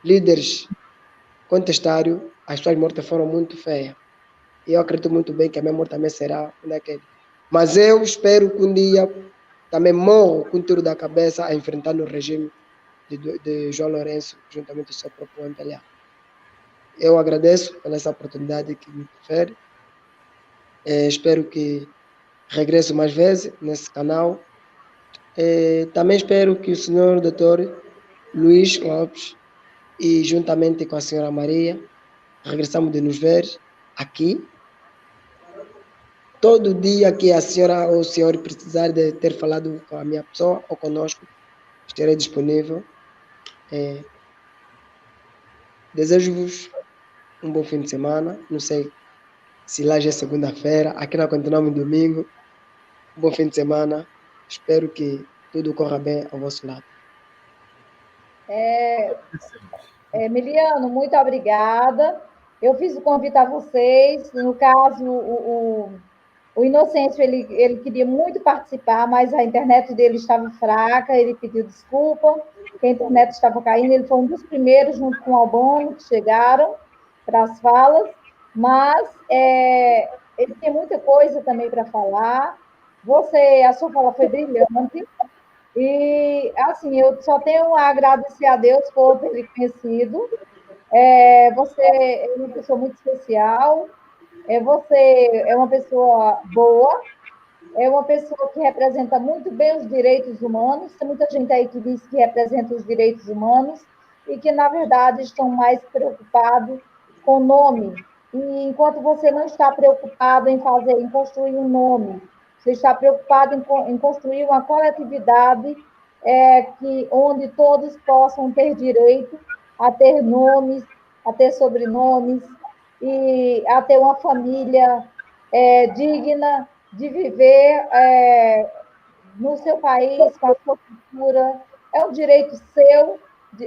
líderes contestários. As suas mortes foram muito feias. E eu acredito muito bem que a minha morte também será daquele. Mas eu espero que um dia também morro com o tiro da cabeça a enfrentar o regime de João Lourenço, juntamente com o seu próprio MPLA. Eu agradeço pela essa oportunidade que me confere. Espero que regresse mais vezes nesse canal. Também espero que o senhor doutor Luiz Lopes e juntamente com a senhora Maria regressamos de nos ver aqui. Todo dia que a senhora ou o senhor precisar de ter falado com a minha pessoa ou conosco, estarei disponível. Desejo-vos um bom fim de semana. Não sei se lá já é segunda-feira, aqui nós continuamos domingo. Um bom fim de semana. Espero que tudo corra bem ao vosso lado. Emiliano, muito obrigada. Eu fiz o convite a vocês. No caso, o Inocêncio, ele queria muito participar, mas a internet dele estava fraca, ele pediu desculpa, que a internet estava caindo. Ele foi um dos primeiros, junto com o Albano, que chegaram para as falas, mas ele tem muita coisa também para falar. A sua fala foi brilhante. E, assim, eu só tenho a agradecer a Deus por ter lhe conhecido. Você é uma pessoa muito especial. Você é uma pessoa boa. É uma pessoa que representa muito bem os direitos humanos. Tem muita gente aí que diz que representa os direitos humanos e que, na verdade, estão mais preocupados com o nome. E enquanto você não está preocupado em construir um nome, você está preocupado em construir uma coletividade onde todos possam ter direito a ter nomes, a ter sobrenomes e a ter uma família digna de viver no seu país, com a sua cultura. É um direito seu,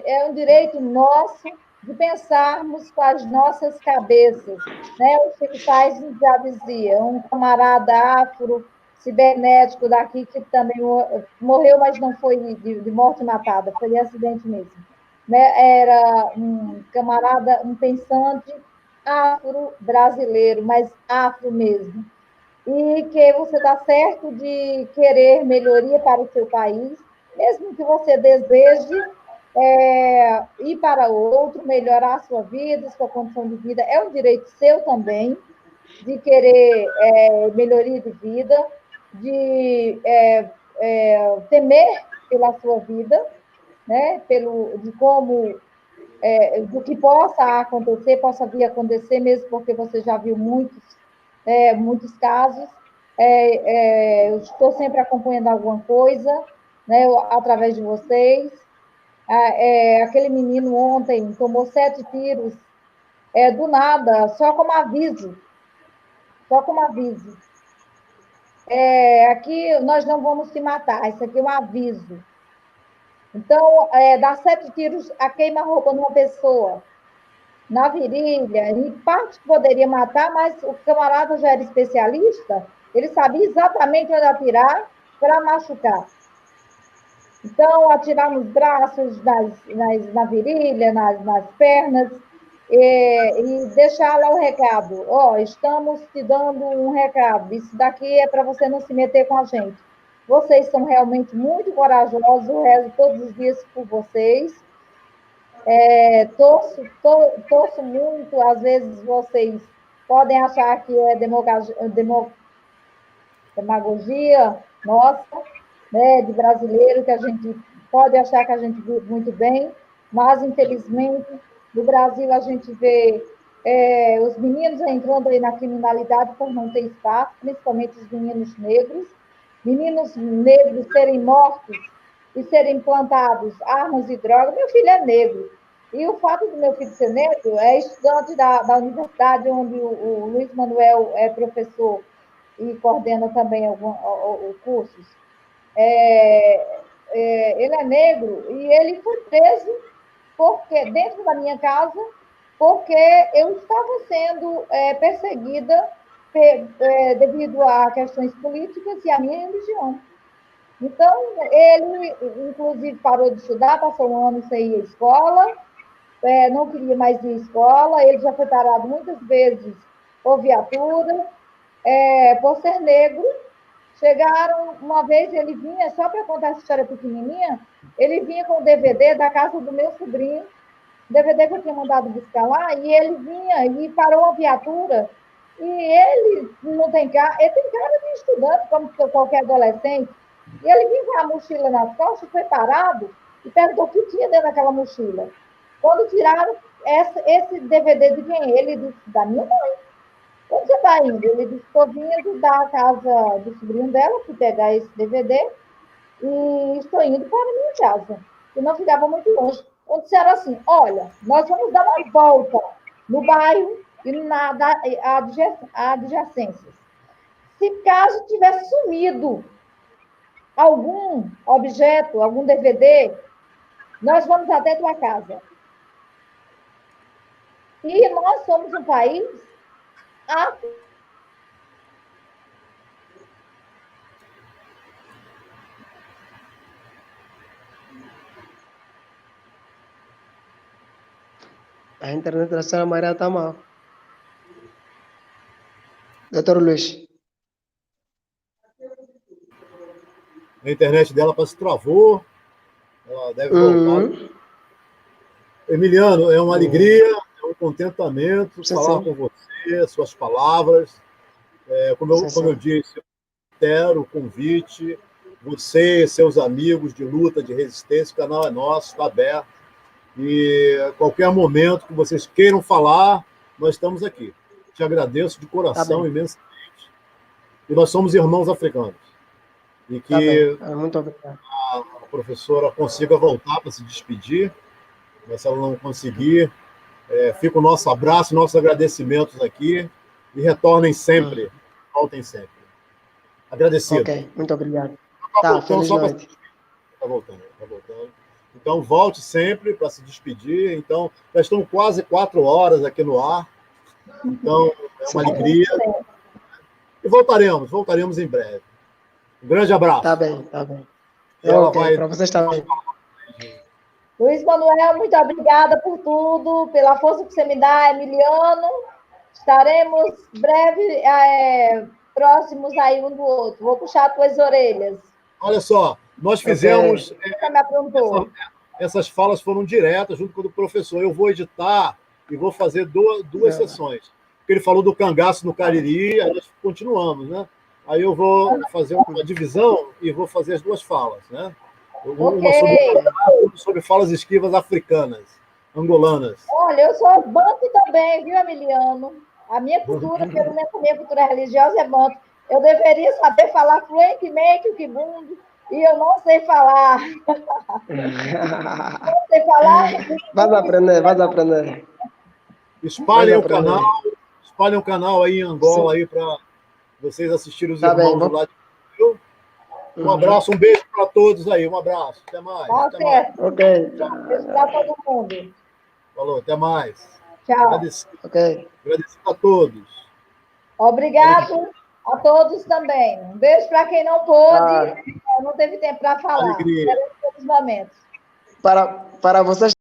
é um direito nosso de pensarmos com as nossas cabeças. Né? O Chico Sainz já dizia, um camarada afro-cibernético daqui que também morreu, mas não foi de morte matada, foi de acidente mesmo. Né? Era um camarada, um pensante afro-brasileiro, mas afro mesmo. E que você está certo de querer melhoria para o seu país, mesmo que você deseje ir para outro, melhorar a sua vida, sua condição de vida, é um direito seu também, de querer melhoria de vida, de temer pela sua vida, né? De como, do que possa acontecer, possa vir a acontecer, mesmo porque você já viu muitos casos. Eu estou sempre acompanhando alguma coisa, né, através de vocês. Aquele menino ontem tomou 7 tiros do nada, só como aviso. Só como aviso. Aqui nós não vamos se matar, isso aqui é um aviso. Então, dar 7 tiros a queima-roupa numa pessoa, na virilha, em parte poderia matar, mas o camarada já era especialista, ele sabia exatamente onde atirar para machucar. Então, atirar nos braços, na virilha, nas pernas, e deixar lá o recado. Estamos te dando um recado, isso daqui é para você não se meter com a gente. Vocês são realmente muito corajosos, eu rezo todos os dias por vocês. Torço muito, às vezes vocês podem achar que é demagogia nossa, né, de brasileiro, que a gente pode achar que a gente vive muito bem, mas, infelizmente, no Brasil a gente vê os meninos entrando aí na criminalidade por não ter espaço, principalmente os meninos negros serem mortos e serem plantados armas e drogas. Meu filho é negro, e o fato do meu filho ser negro é estudante da universidade onde o Luiz Manuel é professor e coordena também cursos. Ele é negro e ele foi preso dentro da minha casa porque eu estava sendo perseguida devido a questões políticas e a minha religião. Então, ele, inclusive, parou de estudar, passou um ano sem ir à escola, não queria mais ir à escola, ele já foi parado muitas vezes por viatura, por ser negro. Chegaram, uma vez ele vinha, só para contar essa história pequenininha, ele vinha com o DVD da casa do meu sobrinho, DVD que eu tinha mandado buscar lá, e ele vinha e parou a viatura, e ele não tem cara, ele tem cara de estudante, como qualquer adolescente, e ele vinha com a mochila nas costas, foi parado, e perguntou o que tinha dentro daquela mochila. Quando tiraram esse DVD de quem? Ele disse, da minha mãe. Onde você está indo? Ele disse, estou vindo da casa do sobrinho dela, para pegar esse DVD, e estou indo para a minha casa, que não ficava muito longe. Onde disseram assim, olha, nós vamos dar uma volta no bairro e na adjacências. Se caso tivesse sumido algum objeto, algum DVD, nós vamos até tua casa. E nós somos um país A internet da senhora Maria está mal. Doutor Luiz. A internet dela parece que travou. Ela deve voltar. Emiliano, é uma alegria, é um contentamento falar com você, suas palavras. Como eu disse, eu quero o convite. Você e seus amigos de luta, de resistência, o canal é nosso, está aberto. E a qualquer momento que vocês queiram falar, nós estamos aqui. Te agradeço de coração imensamente. E nós somos irmãos africanos. E que muito obrigado. A professora consiga voltar para se despedir, mas se ela não conseguir, fica o nosso abraço, nossos agradecimentos aqui, e retornem sempre, voltem sempre. Agradecido. Ok, muito obrigado. Tá, feliz noite. Tá voltando. Então, volte sempre para se despedir. Então, já estão quase 4 horas aqui no ar. Então, é uma alegria. E voltaremos em breve. Um grande abraço. Tá bem, tá bem. E ela Ok, vai... para vocês também. Luiz Manuel, muito obrigada por tudo, pela força que você me dá, Emiliano. Estaremos breve, próximos aí um do outro. Vou puxar tuas orelhas. Olha só, nós fizemos... Você me aprontou. Essas falas foram diretas junto com o professor. Eu vou editar e vou fazer duas sessões. Porque ele falou do cangaço no Cariri, aí nós continuamos, né? Aí eu vou fazer uma divisão e vou fazer as 2 falas, né? Uma sobre falas esquivas africanas, angolanas. Olha, eu sou banto também, viu, Emiliano? A minha cultura, pelo menos a minha cultura religiosa é banto. Eu deveria saber falar fluentemente o quibundo, e eu não sei falar. Não sei falar. Vas aprender, vas aprender. Espalhem o canal aí em Angola aí para vocês assistirem os irmãos do lado de Brasil. Um abraço, um beijo para todos aí. Um abraço. Até mais. Tá até certo. mais. Ok. Beijo para todo mundo. Falou, até mais. Tchau. Agradecido a todos. Obrigado a todos também. Um beijo para quem não pôde, não teve tempo para falar. Alegria. Esperamos todos os momentos. Para vocês